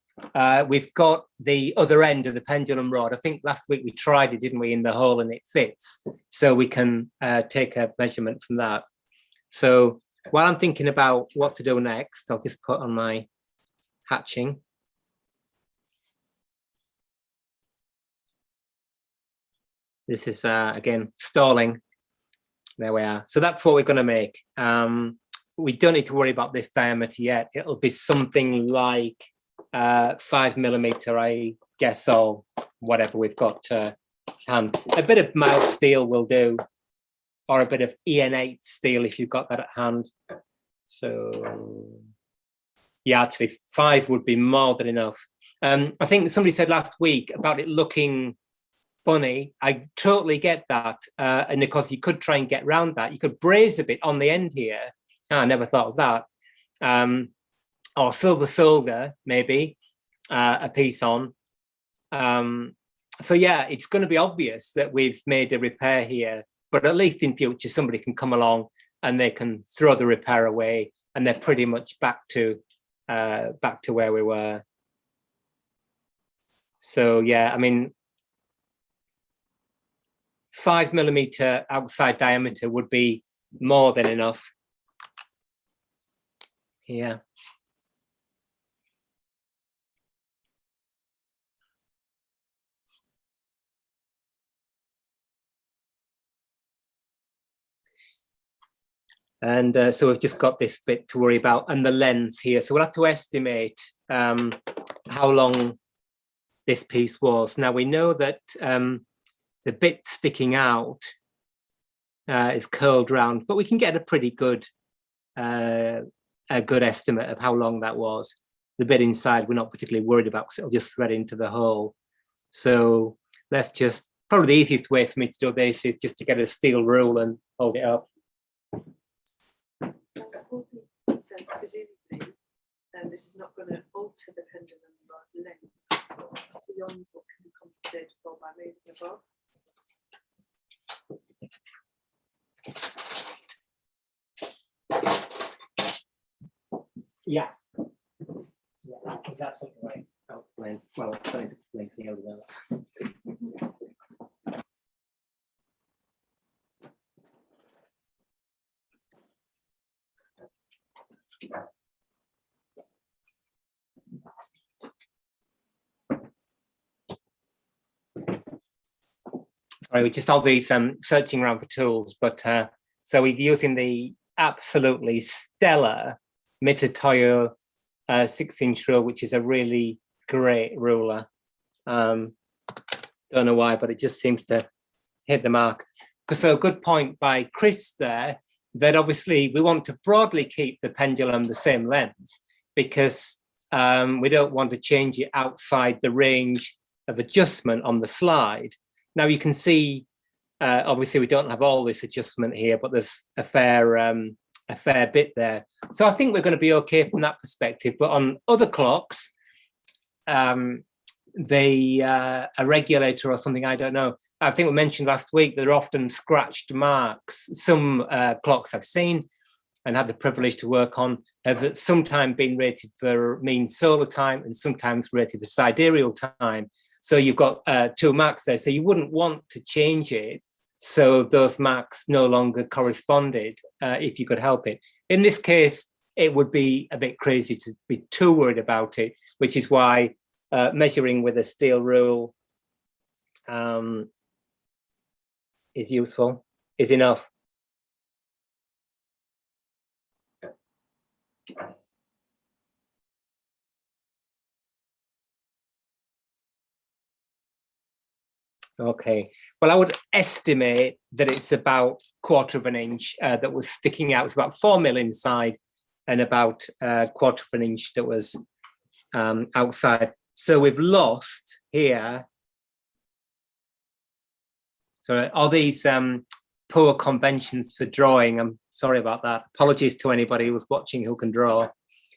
A: we've got the other end of the pendulum rod. I think last week we tried it, didn't we, in the hole, and it fits. So we can take a measurement from that. So while I'm thinking about what to do next, I'll just put on my hatching. This is, again, stalling. There we are. So that's what we're going to make. We don't need to worry about this diameter yet. It'll be something like 5 millimeter, I guess, or whatever we've got hand. A bit of mild steel will do, or a bit of EN8 steel if you've got that at hand. So yeah, actually 5 would be more than enough. I think somebody said last week about it looking funny. I totally get that. And of course you could try and get around that. You could braze a bit on the end here. Oh, I never thought of that. Or silver solder, maybe, a piece on. So yeah, it's going to be obvious that we've made a repair here, but at least in future, somebody can come along and they can throw the repair away and they're pretty much back to where we were. So yeah, I mean, 5mm outside diameter would be more than enough. Yeah. And so we've just got this bit to worry about, and the lens here. So we'll have to estimate how long this piece was. Now we know that the bit sticking out is curled round, but we can get a pretty good estimate of how long that was. The bit inside we're not particularly worried about because it'll just thread into the hole. So let's just, probably the easiest way for me to do this is just to get a steel rule and hold it up.
B: Says presumably this is not going to alter the pendulum length or beyond what can be compensated for by moving above.
A: Yeah, that's absolutely right. I'll explain. Well, I'll try to explain to everyone else. Sorry, we're just all these searching around for tools, but so we're using the absolutely stellar Mitutoyo 6-inch rule, which is a really great ruler. Don't know why, but it just seems to hit the mark. So a good point by Chris there, that obviously we want to broadly keep the pendulum the same length because we don't want to change it outside the range of adjustment on the slide. Now you can see, obviously we don't have all this adjustment here, but there's a fair bit there. So I think we're going to be okay from that perspective. But on other clocks, a regulator or something, I don't know. I think we mentioned last week that there are often scratched marks. Some clocks I've seen and had the privilege to work on have sometimes been rated for mean solar time and sometimes rated for sidereal time. So you've got 2 marks there. So you wouldn't want to change it so those marks no longer corresponded if you could help it. In this case, it would be a bit crazy to be too worried about it, which is why measuring with a steel rule is useful, is enough. Okay, well, I would estimate that it's about 1/4 of an inch that was sticking out. It's about 4mm inside and about 1/4 of an inch that was outside. So we've lost here. So all these poor conventions for drawing, I'm sorry about that. Apologies to anybody who was watching who can draw.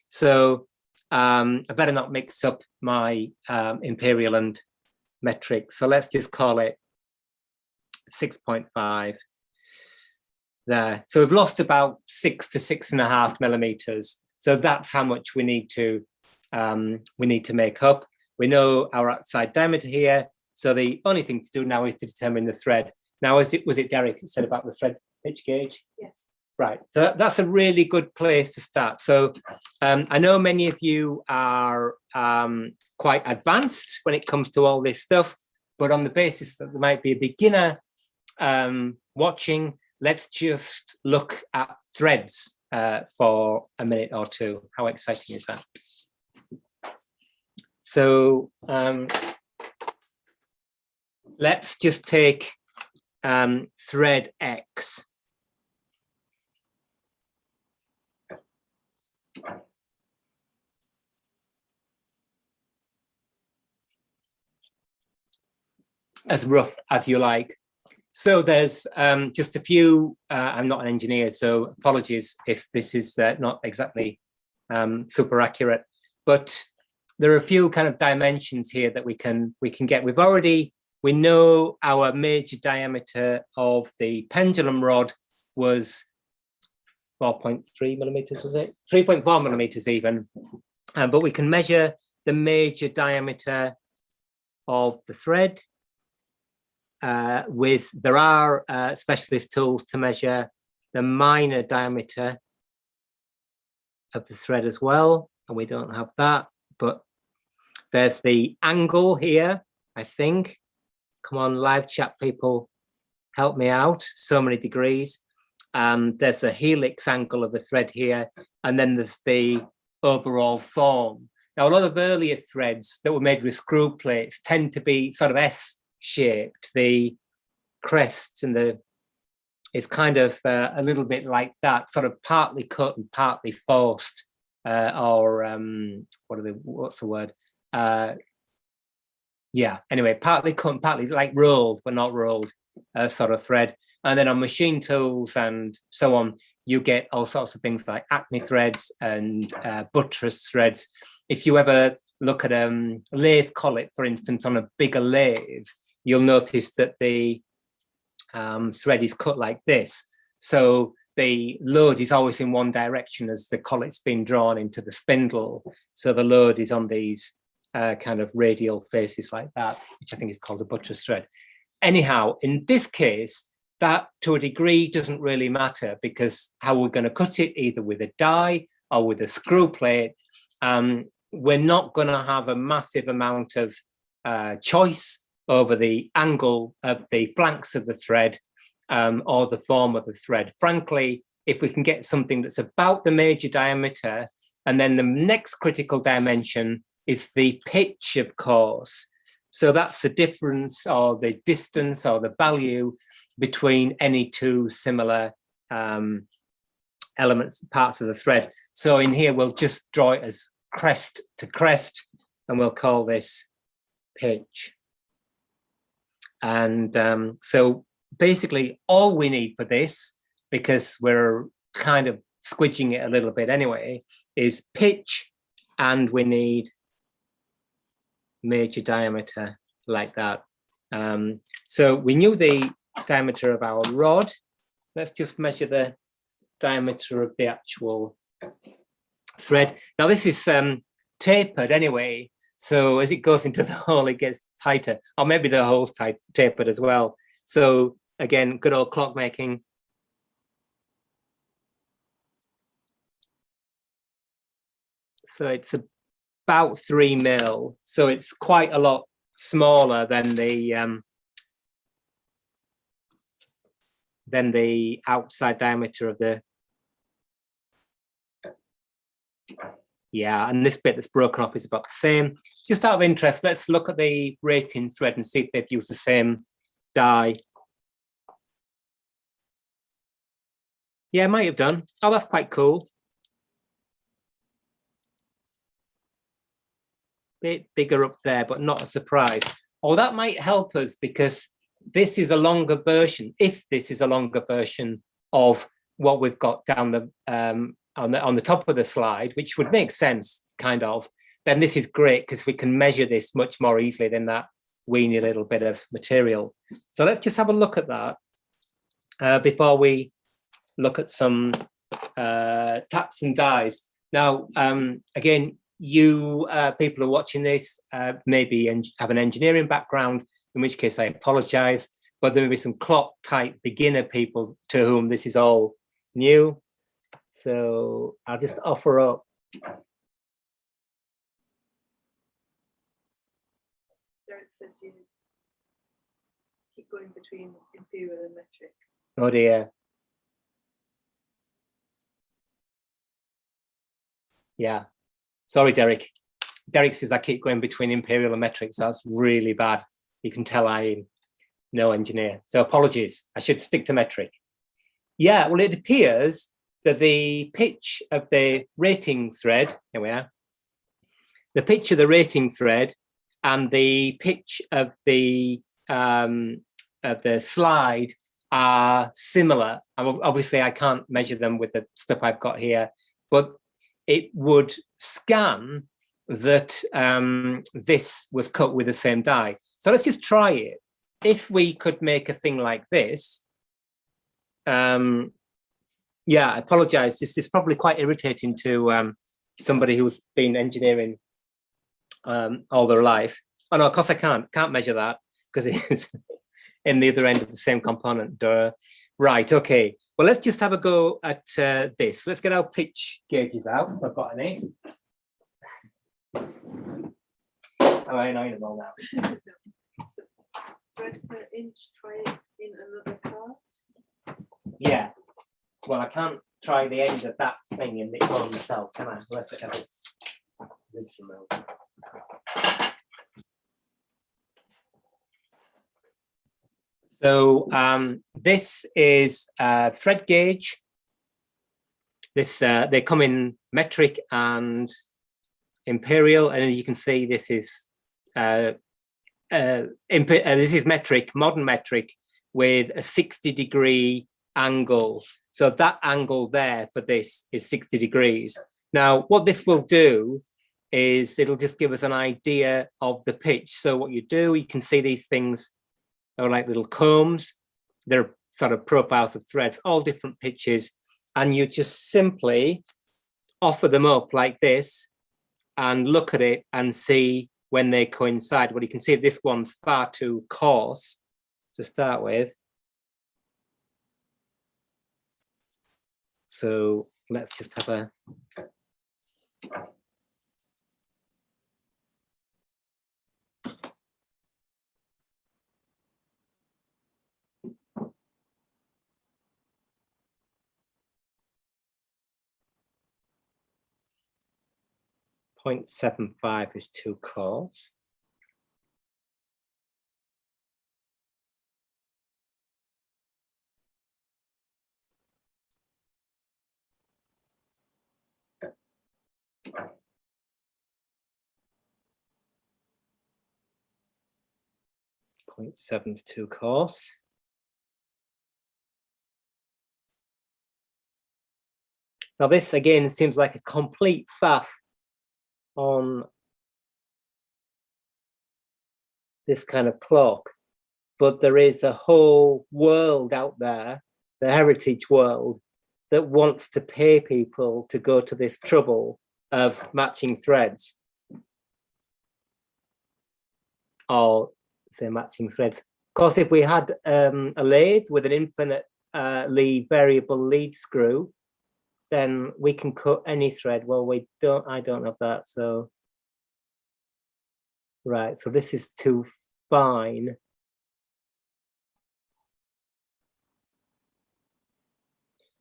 A: So I better not mix up my imperial and metric. So let's just call it 6.5 there. So we've lost about 6 to 6.5mm. So that's how much we need to make up. We know our outside diameter here. So the only thing to do now is to determine the thread. Now, was it Derek who said about the thread pitch gauge?
B: Yes.
A: Right, so that's a really good place to start. So I know many of you are quite advanced when it comes to all this stuff, but on the basis that there might be a beginner watching, let's just look at threads for a minute or two. How exciting is that? So let's just take thread X. As rough as you like. So there's just a few, I'm not an engineer, so apologies if this is not exactly super accurate, but there are a few kind of dimensions here that we can get. We know our major diameter of the pendulum rod was 4.3 millimeters, was it? 3.4 millimeters even, but we can measure the major diameter of the thread. There are specialist tools to measure the minor diameter of the thread as well, and we don't have that, but there's the angle here, I think. Come on, live chat people, help me out. So many degrees. There's the helix angle of the thread here, and then there's the overall form. Now, a lot of earlier threads that were made with screw plates tend to be sort of S-shaped. The crest and it's kind of a little bit like that, sort of partly cut and partly forced, what's the word? Yeah, anyway, partly cut and partly like rolled, but not rolled sort of thread. And then on machine tools and so on, you get all sorts of things like acme threads and buttress threads. If you ever look at a lathe collet, for instance, on a bigger lathe, you'll notice that the thread is cut like this. So the load is always in one direction as the collet's been drawn into the spindle. So the load is on these kind of radial faces like that, which I think is called a buttress thread. Anyhow, in this case, that to a degree doesn't really matter, because how we're going to cut it, either with a die or with a screw plate, we're not going to have a massive amount of choice over the angle of the flanks of the thread or the form of the thread. Frankly, if we can get something that's about the major diameter, and then the next critical dimension is the pitch, of course. So that's the difference or the distance or the value between any two similar elements, parts of the thread. So in here, we'll just draw it as crest to crest, and we'll call this pitch. And so basically all we need for this, because we're kind of squidging it a little bit anyway, is pitch, and we need major diameter like that. So we knew the diameter of our rod. Let's just measure the diameter of the actual thread. Now this is tapered anyway, so as it goes into the hole, it gets tighter, or maybe the hole's tapered as well. So again, good old clockmaking. So it's about 3 mil, so it's quite a lot smaller than the outside diameter of the. Yeah, and this bit that's broken off is about the same. Just out of interest, let's look at the rating thread and see if they've used the same die. Yeah, might have done. Oh, that's quite cool. Bit bigger up there, but not a surprise. Oh, that might help us, because this is a longer version. If this is a longer version of what we've got down the on the top of the slide, which would make sense, kind of, then this is great, because we can measure this much more easily than that weeny little bit of material. So let's just have a look at that before we look at some taps and dies. Now, again, you people who are watching this maybe have an engineering background, in which case I apologize, but there may be some clock type beginner people to whom this is all new. So I'll just offer up.
B: Derek says you keep going between imperial and metric.
A: Oh dear. Yeah. Sorry, Derek. Derek says I keep going between imperial and metric, so that's really bad. You can tell I no engineer. So apologies, I should stick to metric. Yeah, well, it appears that the pitch of the rating thread, here we are, the pitch of the rating thread and the pitch of the slide are similar. Obviously, I can't measure them with the stuff I've got here, but it would scan that this was cut with the same die. So let's just try it. If we could make a thing like this, yeah, I apologize. This is probably quite irritating to somebody who's been engineering all their life. Oh no, of course I can't measure that because it is in the other end of the same component. Right, okay. Well, let's just have a go at this. Let's get our pitch gauges out. I've got any. Oh, I know them all now.
B: Thread per inch, try it in another part.
A: Yeah. Well, I can't try the end of that thing in its own myself, can I? Unless it has its original. So this is thread gauge. This they come in metric and imperial, and as you can see, this is metric, modern metric, with a 60-degree angle. So that angle there for this is 60 degrees. Now, what this will do is it'll just give us an idea of the pitch. So what you do, you can see these things are like little combs. They're sort of profiles of threads, all different pitches. And you just simply offer them up like this and look at it and see when they coincide. Well, you can see this one's far too coarse to start with. So let's just have a .75 is too coarse. .7 is too coarse. Now this again seems like a complete faff on this kind of clock, but there is a whole world out there, the heritage world, that wants to pay people to go to this trouble of matching threads, or say matching threads. Of course, if we had a lathe with an infinitely variable lead screw, then we can cut any thread. Well, I don't have that, so right, so this is too fine.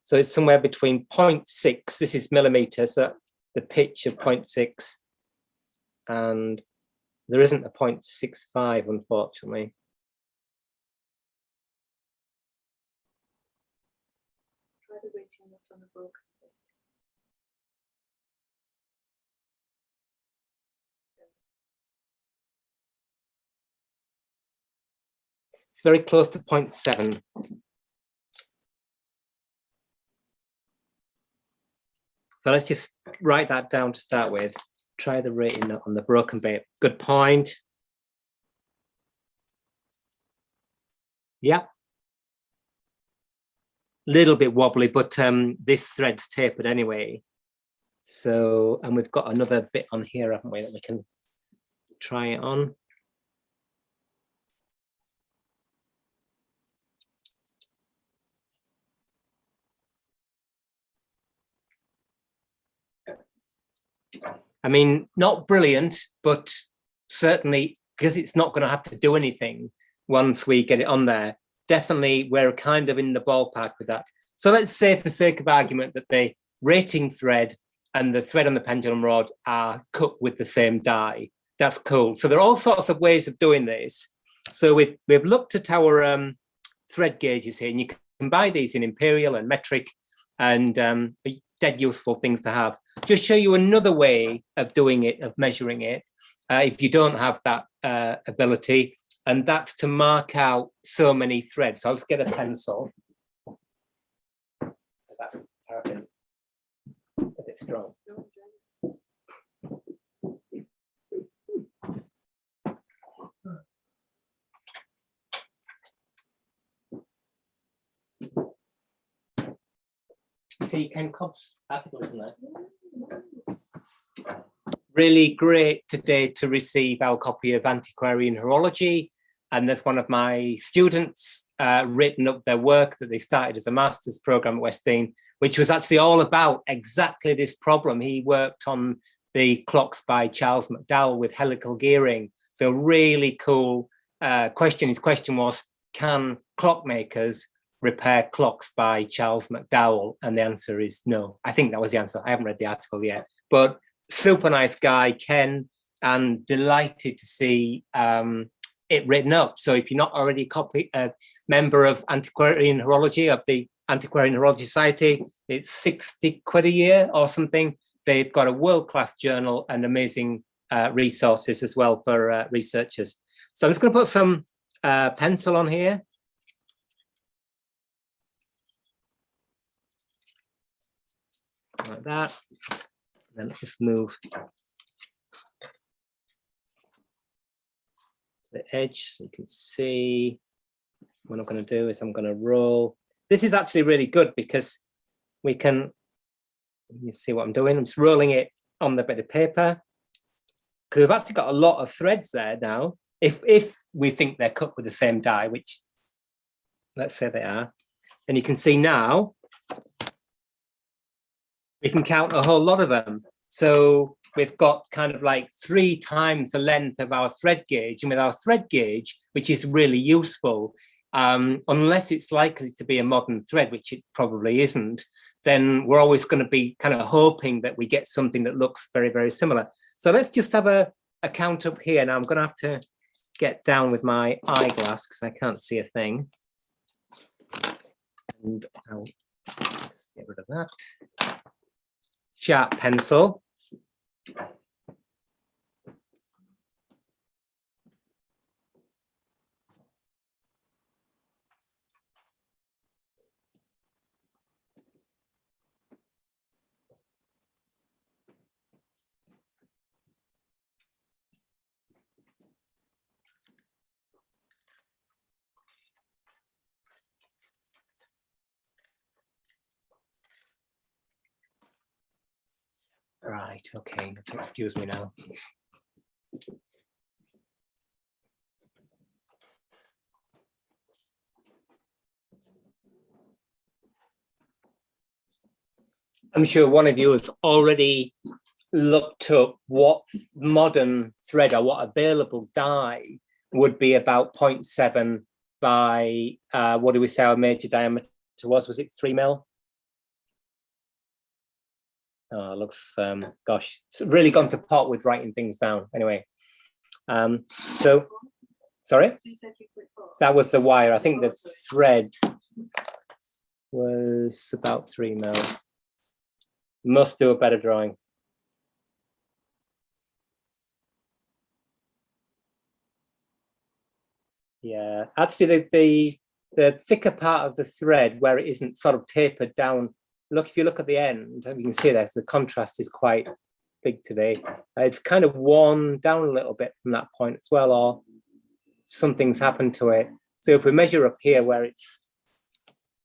A: So it's somewhere between 0.6, this is millimeters, so the pitch of 0.6, and there isn't a 0.65, unfortunately.
B: Try the rating not on the broken bit.
A: It's very close to 0.7. So let's just write that down to start with. Try the rating on the broken bit. Good point. Yeah. Little bit wobbly, but this thread's tapered anyway. So, and we've got another bit on here, haven't we, that we can try it on. I mean, not brilliant, but certainly, because it's not going to have to do anything once we get it on there, definitely we're kind of in the ballpark with that. So let's say, for sake of argument, that the rating thread and the thread on the pendulum rod are cut with the same die. That's cool. So there are all sorts of ways of doing this. So we've looked at our thread gauges here, and you can buy these in imperial and metric, and dead useful things to have. Just show you another way of doing it, of measuring it, if you don't have that ability, and that's to mark out so many threads. So I'll just get a pencil. A bit strong. See Ken Cobb's article, isn't it? Really great today to receive our copy of Antiquarian Horology, and there's one of my students written up their work that they started as a master's program at West Dean, which was actually all about exactly this problem. He worked on the clocks by Charles McDowell with helical gearing. So really cool question. His question was, can clockmakers repair clocks by Charles McDowell? And the answer is no. I think that was the answer. I haven't read the article yet, but super nice guy, Ken, and delighted to see it written up. So if you're not already a member of Antiquarian Horology, of the Antiquarian Horology Society, it's 60 quid a year or something. They've got a world-class journal and amazing resources as well for researchers. So I'm just going to put some pencil on here. Like that. Then let's just move the edge so you can see. What I'm going to do is I'm going to roll. This is actually really good because we can, you see what I'm doing. I'm just rolling it on the bit of paper because we've actually got a lot of threads there now. If we think they're cut with the same die, which let's say they are, and you can see now we can count a whole lot of them. So we've got kind of like 3 times the length of our thread gauge. And with our thread gauge, which is really useful, unless it's likely to be a modern thread, which it probably isn't, then we're always going to be kind of hoping that we get something that looks very, very similar. So let's just have a count up here. Now I'm going to have to get down with my eyeglass because I can't see a thing. And I'll just get rid of that. Sharp pencil. Right, okay, excuse me now. I'm sure one of you has already looked up what modern thread or what available die would be about 0.7 by, what do we say our major diameter was? Was it 3 mil? Oh, it looks, gosh, it's really gone to pot with writing things down. Anyway, so, sorry? That was the wire. I think the thread was about 3 mil. Must do a better drawing. Yeah, actually the thicker part of the thread where it isn't sort of tapered down. Look, if you look at the end, you can see that the contrast is quite big today. It's kind of worn down a little bit from that point as well, or something's happened to it. So if we measure up here where it's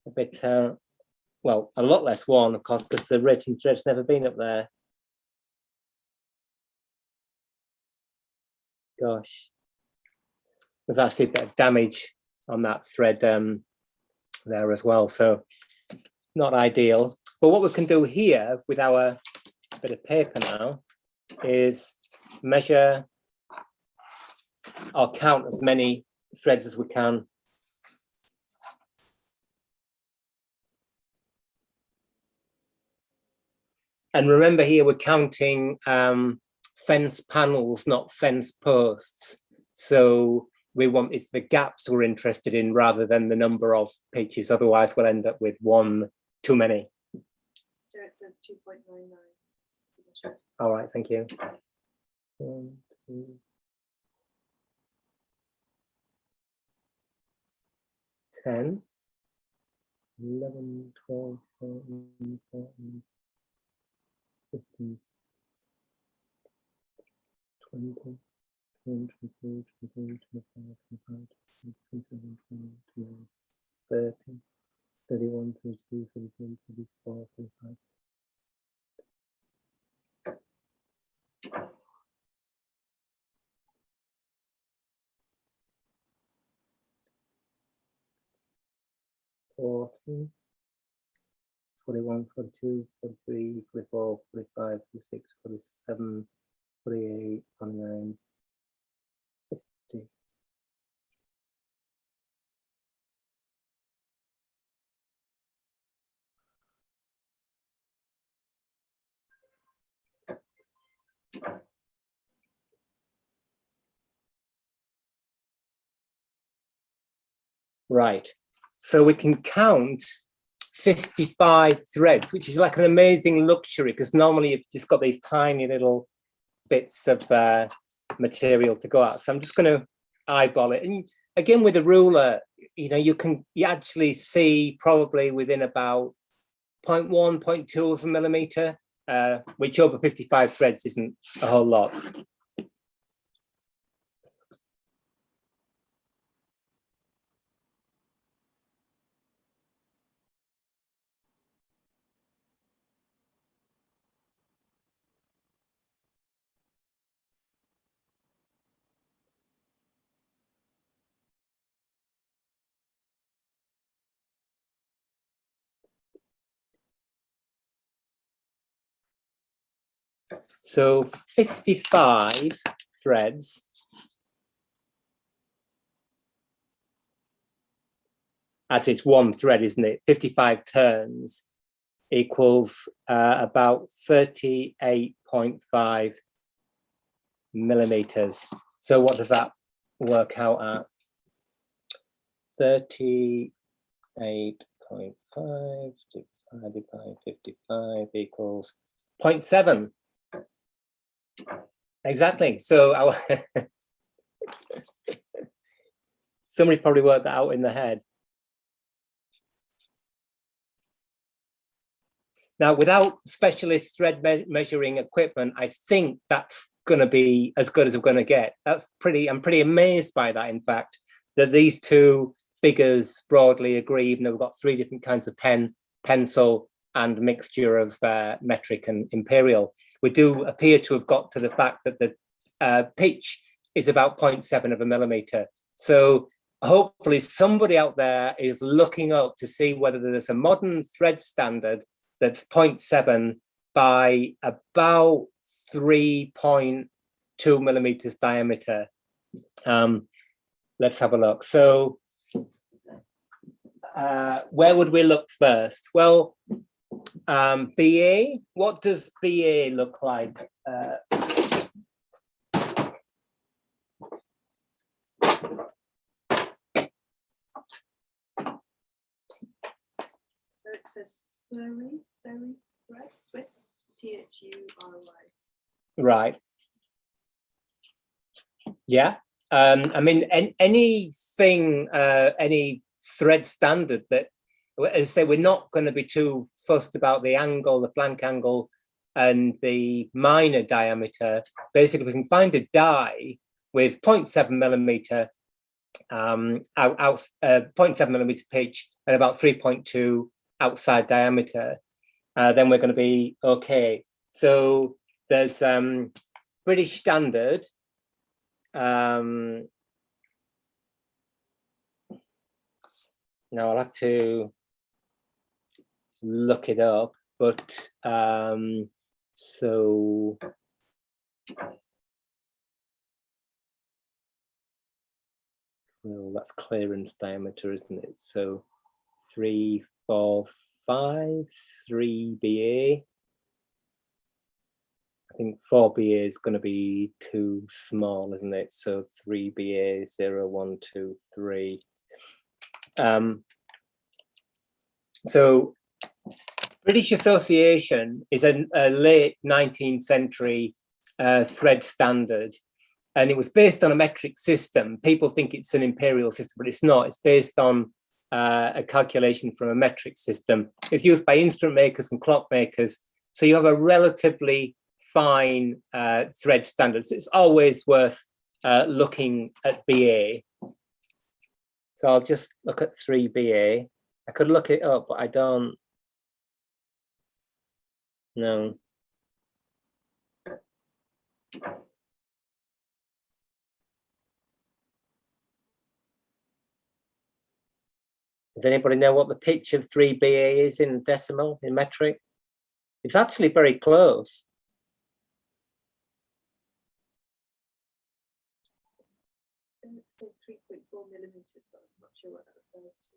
A: a bit, well, a lot less worn, of course, because the raging thread's never been up there. Gosh, there's actually a bit of damage on that thread there as well. So not ideal. But what we can do here with our bit of paper now is measure or count as many threads as we can. And remember here, we're counting fence panels, not fence posts. So it's the gaps we're interested in rather than the number of pitches. Otherwise, we'll end up with one too many.
B: There it says 2.99.
A: All right, thank you. 1, 2, 10, 11, 12, 13, 14, 15, 20, 21, 22, 23, 24, 25, 27, 28, 30, 31, 32, 33, 34, 35. Forty, 41, 42, 43, 44, 45, 46, 47, 48, 49, 50. Right, so we can count 55 threads, which is like an amazing luxury, because normally you've just got these tiny little bits of material to go out. So I'm just going to eyeball it. And again, with a ruler, you actually see probably within about 0.1, 0.2 of a millimeter, which over 55 threads isn't a whole lot. So 55 threads as it's one thread, isn't it? 55 turns equals about 38.5 millimeters. So what does that work out at? 38.5 divided by 55 equals 0.7. Exactly. So our somebody probably worked that out in the head. Now, without specialist thread measuring equipment, I think that's going to be as good as we're going to get. I'm pretty amazed by that, in fact, that these two figures broadly agree, even though we've got 3 different kinds of pen, pencil, and mixture of metric and imperial. We do appear to have got to the fact that the pitch is about 0.7 of a millimeter. So hopefully somebody out there is looking up to see whether there's a modern thread standard that's 0.7 by about 3.2 millimeters diameter. Let's have a look. So where would we look first? Well, BA, what does BA look like?
B: It says very thread, Swiss, THURY.
A: Right. Yeah. I mean, anything, any thread standard that, as I say, we're not going to be too fussed about the angle, the flank angle, and the minor diameter. Basically, we can find a die with 0.7 millimeter 0.7 millimeter pitch and about 3.2 outside diameter, then we're going to be okay. So there's British standard. Now I'll have to look it up, but so well, that's clearance diameter, isn't it? So 3, 4, 5, 3 BA. I think 4BA is going to be too small, isn't it? So 3BA, 0, 1, 2, 3. So British Association is a late 19th century thread standard, and it was based on a metric system. People think it's an imperial system, but it's not. It's based on a calculation from a metric system. It's used by instrument makers and clock makers. So you have a relatively fine thread standard. So it's always worth looking at BA. So I'll just look at 3BA. I could look it up, but I don't know. Does anybody know what the pitch of 3BA is in decimal, in metric? It's actually very close.
B: So 3.4 millimeters, but I'm not sure what that refers to.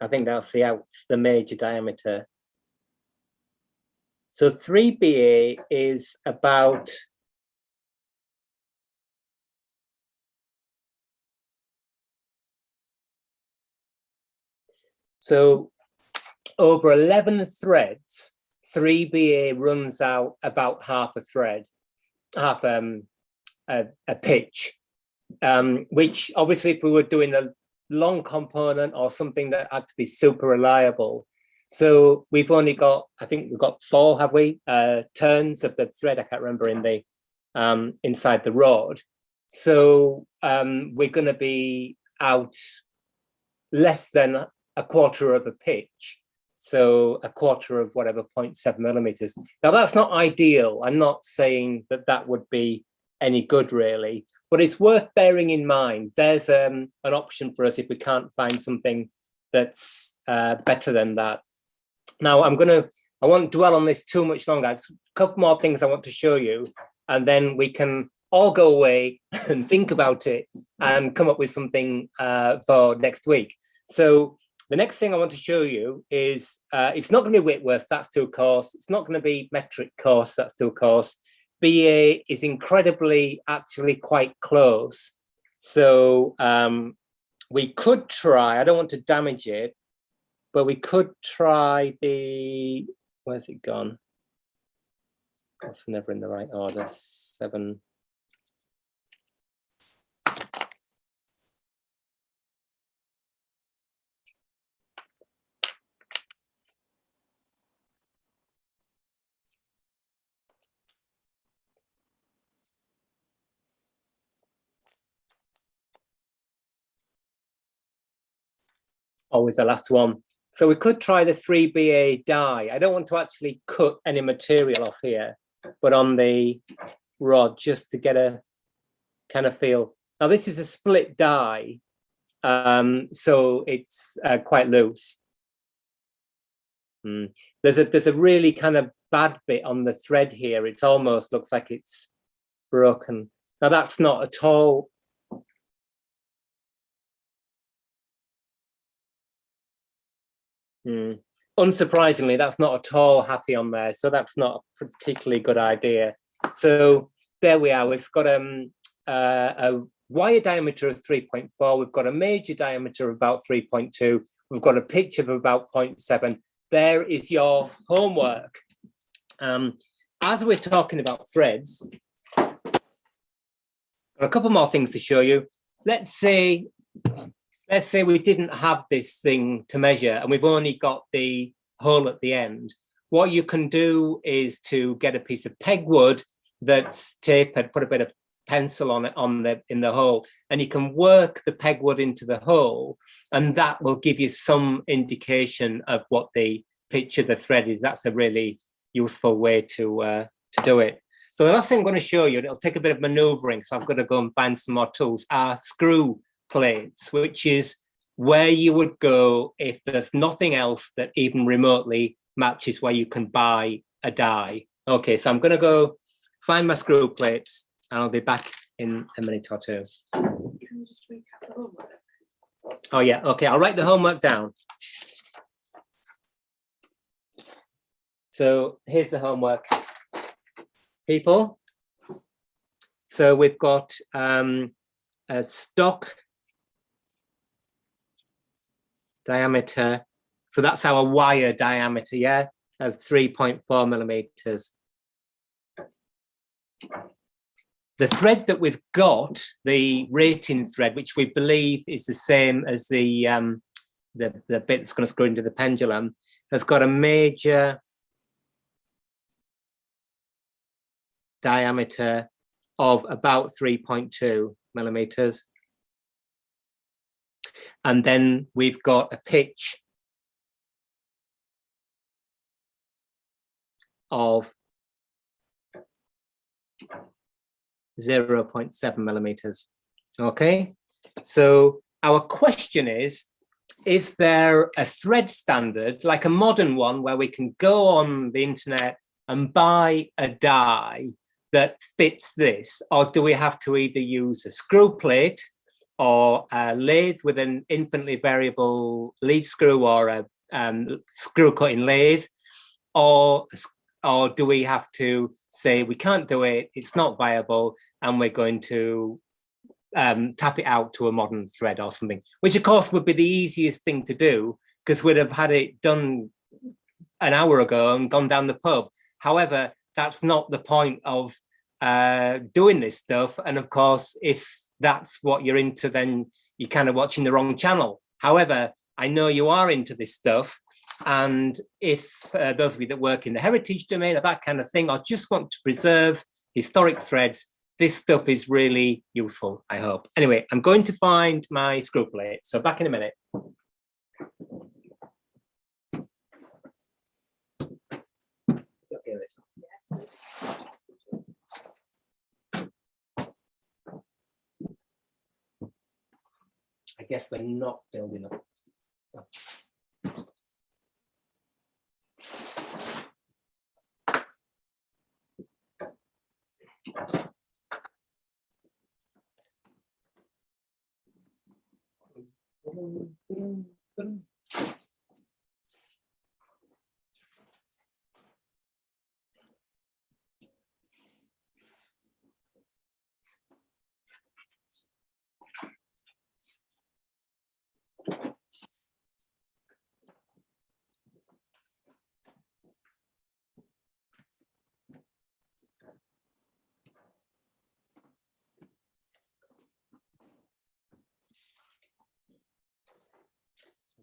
A: I think that's the major diameter. So 3BA is about so over 11 threads, 3BA runs out about half a thread, half a pitch, which obviously if we were doing a long component or something that had to be super reliable. So we've only got, I think we've got 4, have we, turns of the thread, I can't remember, in the inside the rod. So we're going to be out less than a quarter of a pitch. So a quarter of whatever, 0.7 millimeters. Now that's not ideal. I'm not saying that that would be any good really, but it's worth bearing in mind. There's an option for us if we can't find something that's better than that. Now I won't dwell on this too much longer. There's a couple more things I want to show you, and then we can all go away and think about it and come up with something for next week. So the next thing I want to show you is, it's not going to be Whitworth, that's too coarse. It's not going to be metric coarse, that's too coarse. BA is incredibly, actually quite close. So we could try, I don't want to damage it, but we could try the, where's it gone? That's never in the right order, 7. Always the last one. So we could try the 3BA die. I don't want to actually cut any material off here, but on the rod, just to get a kind of feel. Now this is a split die, so it's quite loose. There's a really kind of bad bit on the thread here. It almost looks like it's broken. Now that's not at all. Unsurprisingly, that's not at all happy on there. So that's not a particularly good idea. So there we are. We've got a wire diameter of 3.4. We've got a major diameter of about 3.2. We've got a pitch of about 0.7. There is your homework. As we're talking about threads, a couple more things to show you. Let's say we didn't have this thing to measure and we've only got the hole at the end. What you can do is to get a piece of pegwood that's tapered, put a bit of pencil on it in the hole, and you can work the pegwood into the hole, and that will give you some indication of what the pitch of the thread is. That's a really useful way to do it. So the last thing I'm going to show you, it'll take a bit of maneuvering, so I've got to go and find some more tools, are screw plates, which is where you would go if there's nothing else that even remotely matches where you can buy a die. Okay, so I'm going to go find my screw plates and I'll be back in a minute or two.
B: Can you just recap the homework?
A: Oh yeah, okay, I'll write the homework down. So here's the homework. people. So we've got a stock diameter. So that's our wire diameter, yeah, of 3.4 millimeters. The thread that we've got, the rating thread, which we believe is the same as the bit that's going to screw into the pendulum, has got a major diameter of about 3.2 millimeters. And then we've got a pitch of 0.7 millimeters. Okay, so our question is there a thread standard, like a modern one, where we can go on the internet and buy a die that fits this, or do we have to either use a screw plate or a lathe with an infinitely variable lead screw, or a screw cutting lathe, or do we have to say we can't do it, it's not viable, and we're going to tap it out to a modern thread or something, which of course would be the easiest thing to do, because we'd have had it done an hour ago and gone down the pub. However, that's not the point of doing this stuff. And of course, if that's what you're into, then you're kind of watching the wrong channel. However, I know you are into this stuff. And if those of you that work in the heritage domain or that kind of thing, or just want to preserve historic threads, this stuff is really useful, I hope. Anyway, I'm going to find my screw plate. So back in a minute. It's okay, Rachel. I guess we're not building up. Oh.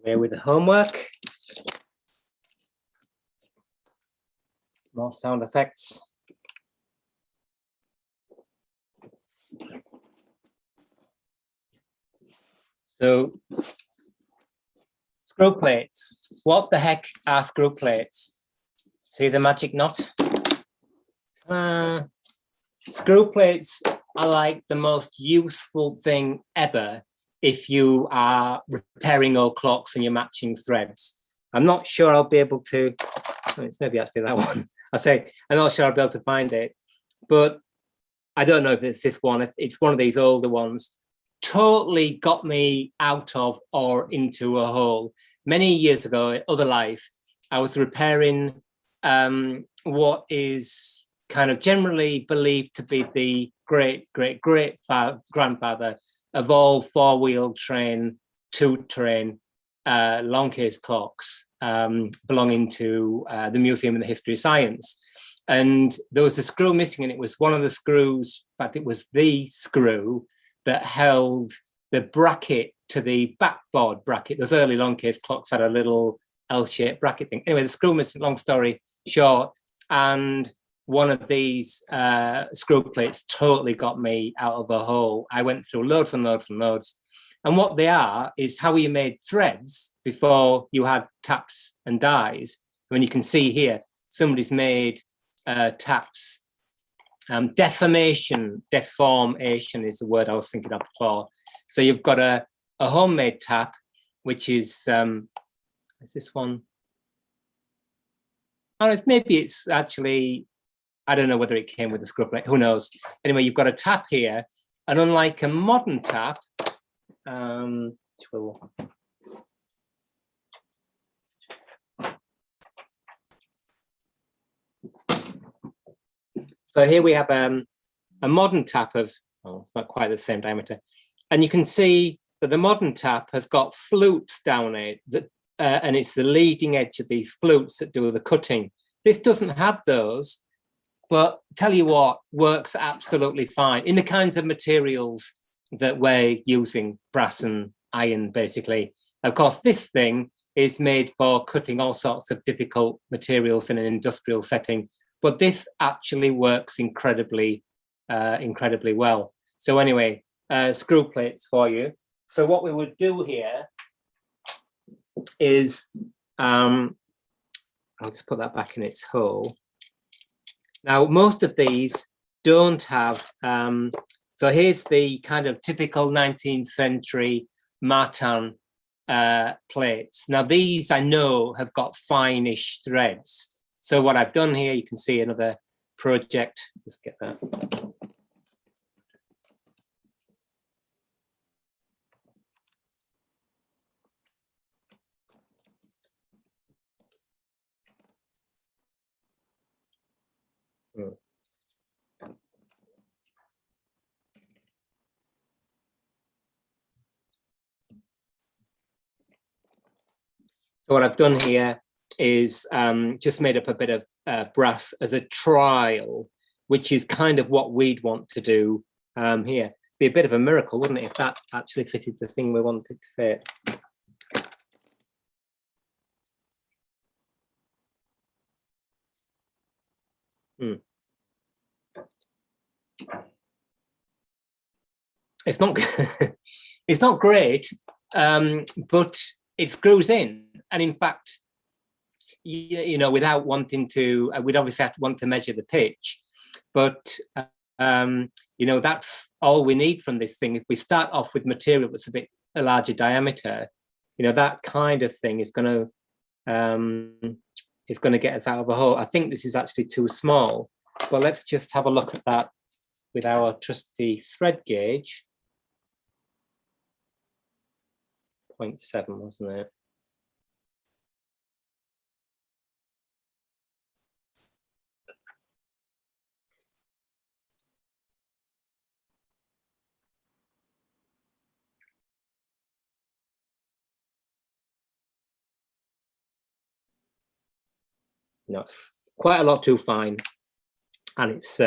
A: Away with the homework. More sound effects. So, screw plates. What the heck are screw plates? See the magic knot? Screw plates are like the most useful thing ever if you are repairing old clocks and you're matching threads. I'm not sure I'll be able to, it's maybe actually that one. I say, I'm not sure I'll be able to find it, but I don't know if it's this one. It's one of these older ones. Totally got me out of or into a hole. Many years ago, in other life, I was repairing what is kind of generally believed to be the great grandfather of all four-wheel train, two-train long case clocks belonging to the Museum of the History of Science. And there was a screw missing, and it was one of the screws, in fact, it was the screw that held the bracket to the backboard bracket. Those early long case clocks had a little L-shaped bracket thing. Anyway, the screw missing, long story short, and one of these screw plates totally got me out of a hole. I went through loads and loads and loads. And what they are is how you made threads before you had taps and dies. I mean, you can see here, somebody's made taps. Deformation is the word I was thinking of before. So you've got a homemade tap, which is this one? I don't know, maybe it's actually, I don't know whether it came with a screw plate, who knows. Anyway, you've got a tap here, and unlike a modern tap, it's So here we have a modern tap of, oh, it's not quite the same diameter. And you can see that the modern tap has got flutes down it, that, and it's the leading edge of these flutes that do the cutting. This doesn't have those, but tell you what, works absolutely fine in the kinds of materials that we're using, brass and iron, basically. Of course, this thing is made for cutting all sorts of difficult materials in an industrial setting, but this actually works incredibly well. So anyway, screw plates for you. So what we would do here is, I'll just put that back in its hole. Now, most of these don't have, so here's the kind of typical 19th century Martin plates. Now, these I know have got fine-ish threads. So what I've done here, you can see another project. Let's get that. So what I've done here is just made up a bit of brass as a trial, which is kind of what we'd want to do here. Be a bit of a miracle, wouldn't it, if that actually fitted the thing we wanted to fit. It's not it's not great, but it screws in. And in fact, you know, without wanting to, we'd obviously have to want to measure the pitch, but you know, that's all we need from this thing. If we start off with material that's a larger diameter, you know, that kind of thing is going to get us out of a hole. I think this is actually too small, but let's just have a look at that with our trusty thread gauge. 0.7, wasn't it? No, it's quite a lot too fine, and it's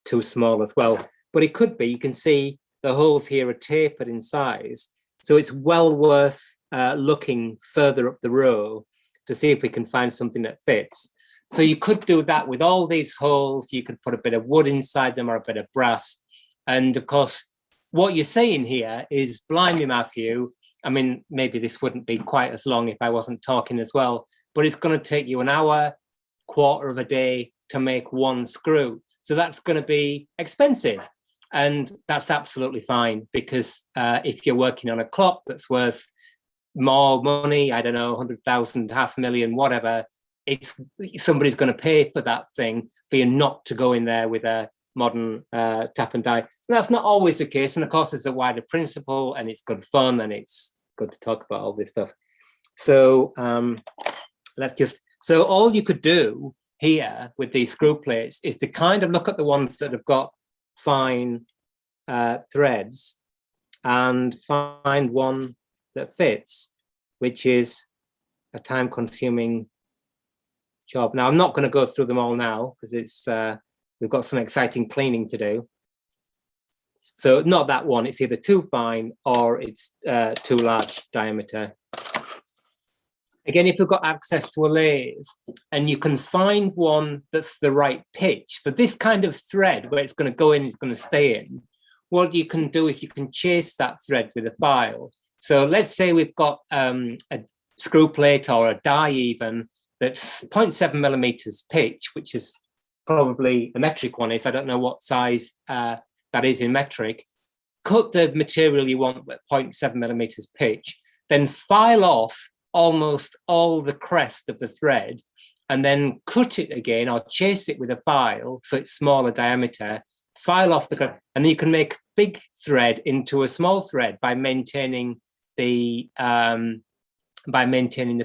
A: too small as well. But it could be, you can see the holes here are tapered in size, so it's well worth looking further up the row to see if we can find something that fits. So you could do that with all these holes. You could put a bit of wood inside them or a bit of brass. And of course, what you're saying here is, blimey, Matthew, I mean, maybe this wouldn't be quite as long if I wasn't talking as well, but it's going to take you an hour, quarter of a day to make one screw. So that's going to be expensive. And that's absolutely fine, because if you're working on a clock that's worth more money, I don't know, 100,000, 500,000, whatever, somebody's going to pay for that thing for you not to go in there with a modern tap and die. So that's not always the case. And of course, there's a wider principle, and it's good fun, and it's good to talk about all this stuff. So so all you could do here with these screw plates is to kind of look at the ones that have got fine threads and find one that fits, which is a time-consuming job. Now, I'm not going to go through them all now, because it's we've got some exciting cleaning to do. So not that one, it's either too fine or it's too large diameter. Again, if you've got access to a lathe and you can find one that's the right pitch for this kind of thread where it's going to go in, it's going to stay in, what you can do is you can chase that thread with a file. So let's say we've got a screw plate or a die even that's 0.7 millimeters pitch, which is probably the metric one is. I don't know what size that is in metric. Cut the material you want at 0.7 millimeters pitch, then file off almost all the crest of the thread, and then cut it again or chase it with a file so it's smaller diameter, file off the, and then you can make big thread into a small thread by maintaining the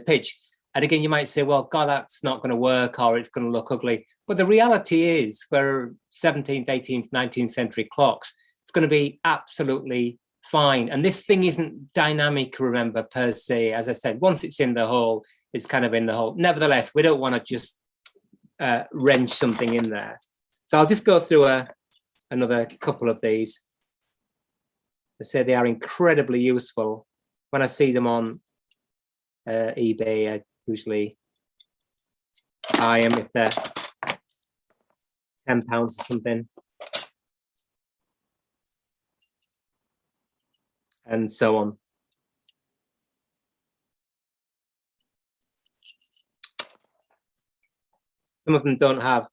A: pitch. And again, you might say, well, God, that's not going to work, or it's going to look ugly. But the reality is, for 17th, 18th, 19th century clocks, it's going to be absolutely fine. And this thing isn't dynamic, remember, per se. As I said, once it's in the hole, it's kind of in the hole. Nevertheless, we don't want to just wrench something in there. So I'll just go through another couple of these. I say they are incredibly useful. When I see them on eBay, I usually buy them if they're £10 or something. And so on. Some of them don't have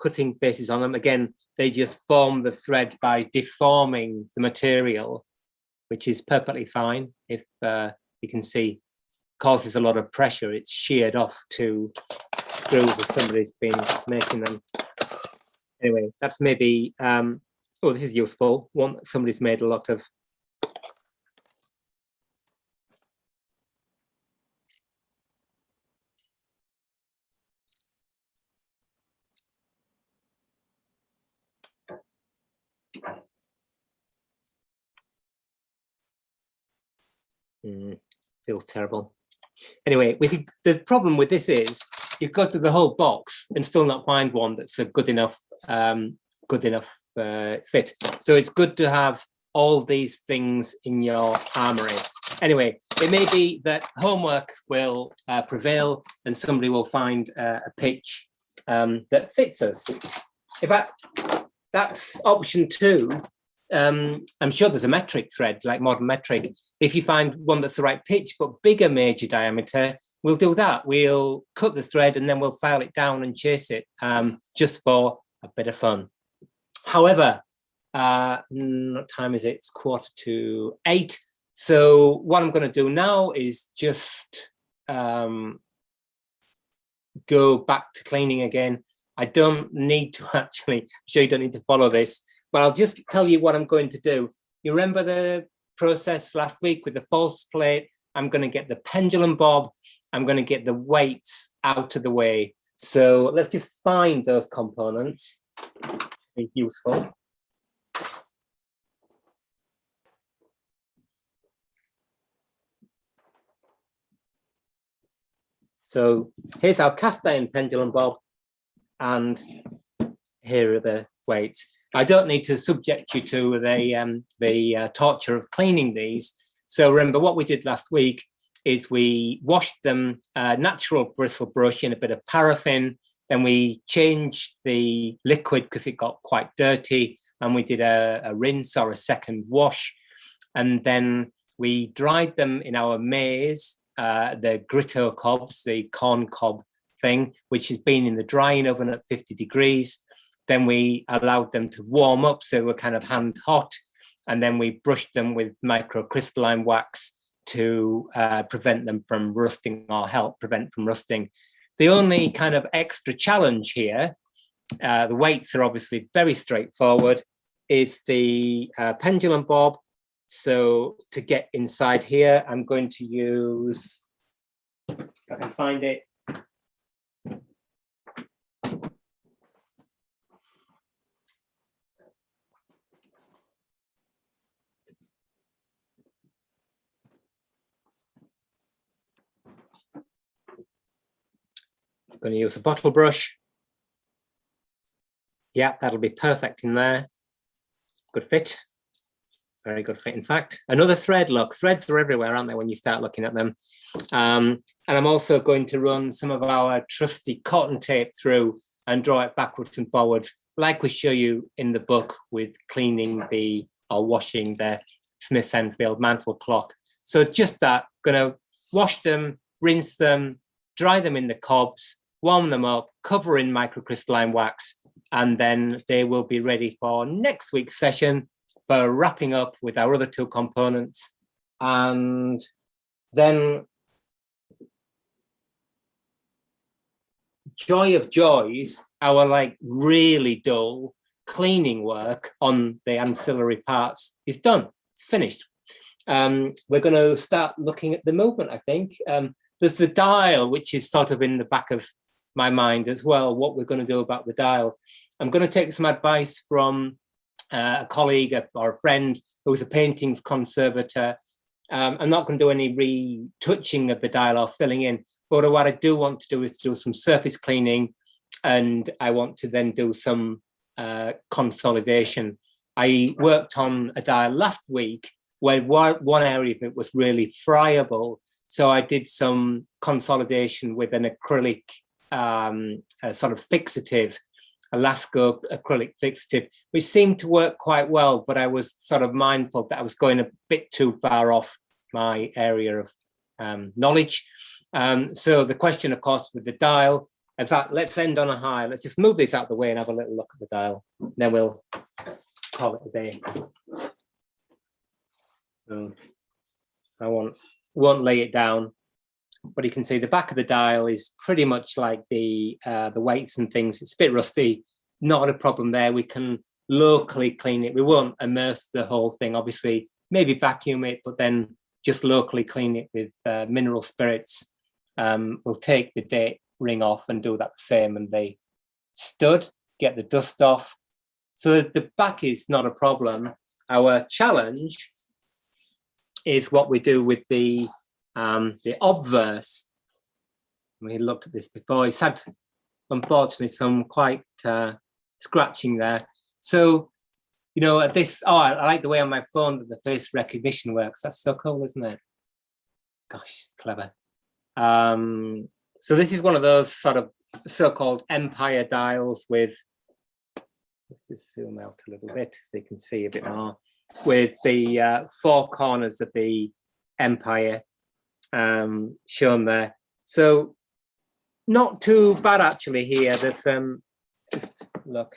A: cutting faces on them. Again, they just form the thread by deforming the material, which is perfectly fine. If you can see, causes a lot of pressure. It's sheared off to screws as somebody's been making them. Anyway, that's maybe, oh, this is useful. One, somebody's made a lot of feels terrible. Anyway, the problem with this is you go to the whole box and still not find one that's a good enough fit. So it's good to have all these things in your armory. Anyway, it may be that homework will prevail and somebody will find a pitch that fits us. In fact, that's option 2. I'm sure there's a metric thread, like modern metric. If you find one that's the right pitch but bigger major diameter, we'll do that. We'll cut the thread and then we'll file it down and chase it just for a bit of fun. However, what time is it? It's 7:45. So what I'm going to do now is just go back to cleaning again. I don't need to actually, I'm sure you don't need to follow this, but I'll just tell you what I'm going to do. You remember the process last week with the false plate? I'm going to get the pendulum bob. I'm going to get the weights out of the way. So let's just find those components. Be useful. So here's our cast iron pendulum bob, and here are the weights. I don't need to subject you to the torture of cleaning these. So remember what we did last week is we washed them natural bristle brush in a bit of paraffin. Then we changed the liquid because it got quite dirty, and we did a rinse or a second wash. And then we dried them in our maize, the gritto cobs, the corn cob thing, which has been in the drying oven at 50 degrees. Then we allowed them to warm up, so they were kind of hand hot. And then we brushed them with microcrystalline wax to prevent them from rusting, or help prevent from rusting. The only kind of extra challenge here, the weights are obviously very straightforward, is the pendulum bob. So to get inside here, I'm going to use, if I can find it, I'm going to use a bottle brush. Yeah, that'll be perfect in there. Good fit. Very good fit, in fact. Another thread, look, threads are everywhere, aren't they, when you start looking at them. And I'm also going to run some of our trusty cotton tape through and draw it backwards and forwards, like we show you in the book with cleaning or washing the Smith Enfield mantle clock. So just that, going to wash them, rinse them, dry them in the cobs, warm them up, cover in microcrystalline wax, and then they will be ready for next week's session for wrapping up with our other 2 components. And then, joy of joys, our like really dull cleaning work on the ancillary parts is done. It's finished. We're going to start looking at the movement, I think. there's the dial, which is sort of in the back of my mind as well, what we're going to do about the dial. I'm going to take some advice from a colleague or a friend who's a paintings conservator. I'm not going to do any retouching of the dial or filling in, but what I do want to do is to do some surface cleaning, and I want to then do some consolidation. I worked on a dial last week where one area of it was really friable, so I did some consolidation with an acrylic sort of fixative, a Lasco acrylic fixative, which seemed to work quite well, but I was sort of mindful that I was going a bit too far off my area of knowledge. So the question, of course, with the dial, in fact, let's end on a high. Let's just move this out of the way and have a little look at the dial. Then we'll call it a day. So I won't lay it down, but you can see the back of the dial is pretty much like the weights and things. It's a bit rusty, not a problem there. We can locally clean it. We won't immerse the whole thing, obviously, maybe vacuum it, but then just locally clean it with mineral spirits. We'll take the date ring off and do that the same, and the stud, get the dust off. So the back is not a problem. Our challenge is what we do with the obverse. We looked at this before. It's had, unfortunately, some quite scratching there. So, you know, at this, I like the way on my phone that the face recognition works. That's so cool, isn't it? Gosh, clever. So this is one of those sort of so-called empire dials with, let's just zoom out a little bit so you can see a bit more, with the four corners of the empire shown there. So not too bad actually here. There's just look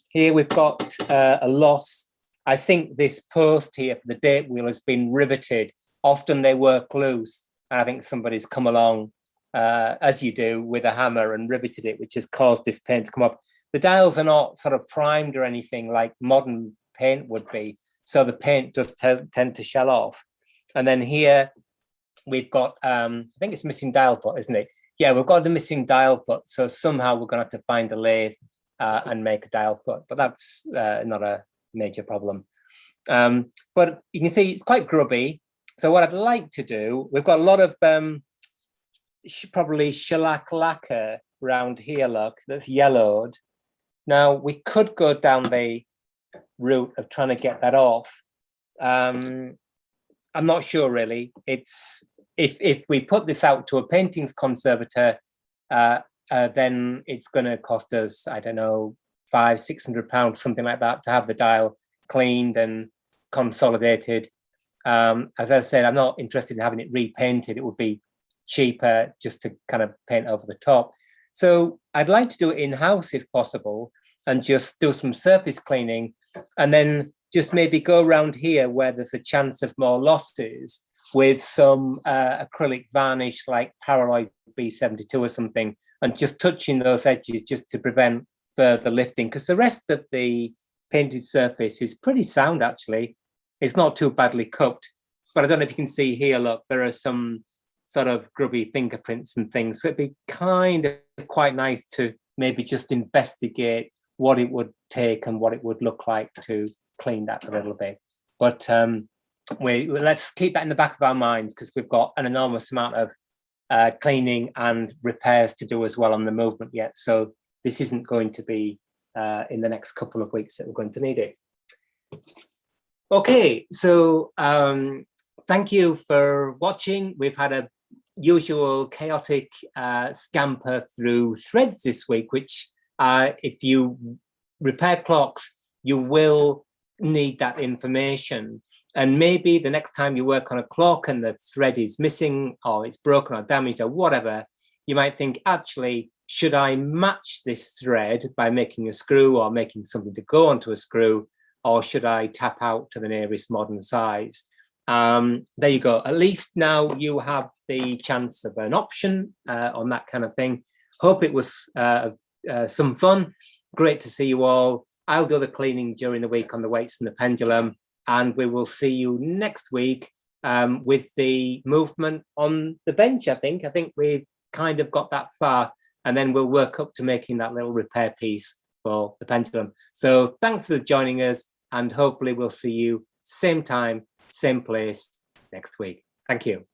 A: here, we've got a loss. I think this post here for the date wheel has been riveted. Often they work loose, and I think somebody's come along as you do with a hammer and riveted it, which has caused this paint to come up. The dials are not sort of primed or anything like modern paint would be, so the paint does tend to shell off. And then here we've got, I think it's missing dial foot, isn't it? Yeah, we've got the missing dial foot, so somehow we're going to have to find a lathe and make a dial foot, but that's not a major problem. But you can see it's quite grubby. So what I'd like to do, we've got a lot of probably shellac lacquer around here, look, that's yellowed. Now we could go down the route of trying to get that off. I'm not sure really. It's if we put this out to a paintings conservator, then it's going to cost us, I don't know, £500–600, something like that, to have the dial cleaned and consolidated. As I said, I'm not interested in having it repainted. It would be cheaper just to kind of paint over the top. So I'd like to do it in-house if possible, and just do some surface cleaning, and then just maybe go around here where there's a chance of more losses with some acrylic varnish like Paraloid B72 or something, and just touching those edges just to prevent further lifting, because the rest of the painted surface is pretty sound actually. It's not too badly cooked, but I don't know if you can see here, look, there are some sort of grubby fingerprints and things. So it'd be kind of quite nice to maybe just investigate what it would take and what it would look like to clean that a little bit. But let's keep that in the back of our minds, because we've got an enormous amount of cleaning and repairs to do as well on the movement yet. So this isn't going to be in the next couple of weeks that we're going to need it. Okay, so thank you for watching. We've had a usual chaotic scamper through threads this week, which if you repair clocks, you will need that information. And maybe the next time you work on a clock and the thread is missing or it's broken or damaged or whatever, you might think, actually, should I match this thread by making a screw or making something to go onto a screw, or should I tap out to the nearest modern size? There you go. At least now you have the chance of an option on that kind of thing. Hope it was some fun. Great to see you all. I'll do the cleaning during the week on the weights and the pendulum, and we will see you next week with the movement on the bench. I think we've kind of got that far, and then we'll work up to making that little repair piece for the pendulum. So thanks for joining us, and hopefully we'll see you same time, same place next week. Thank you.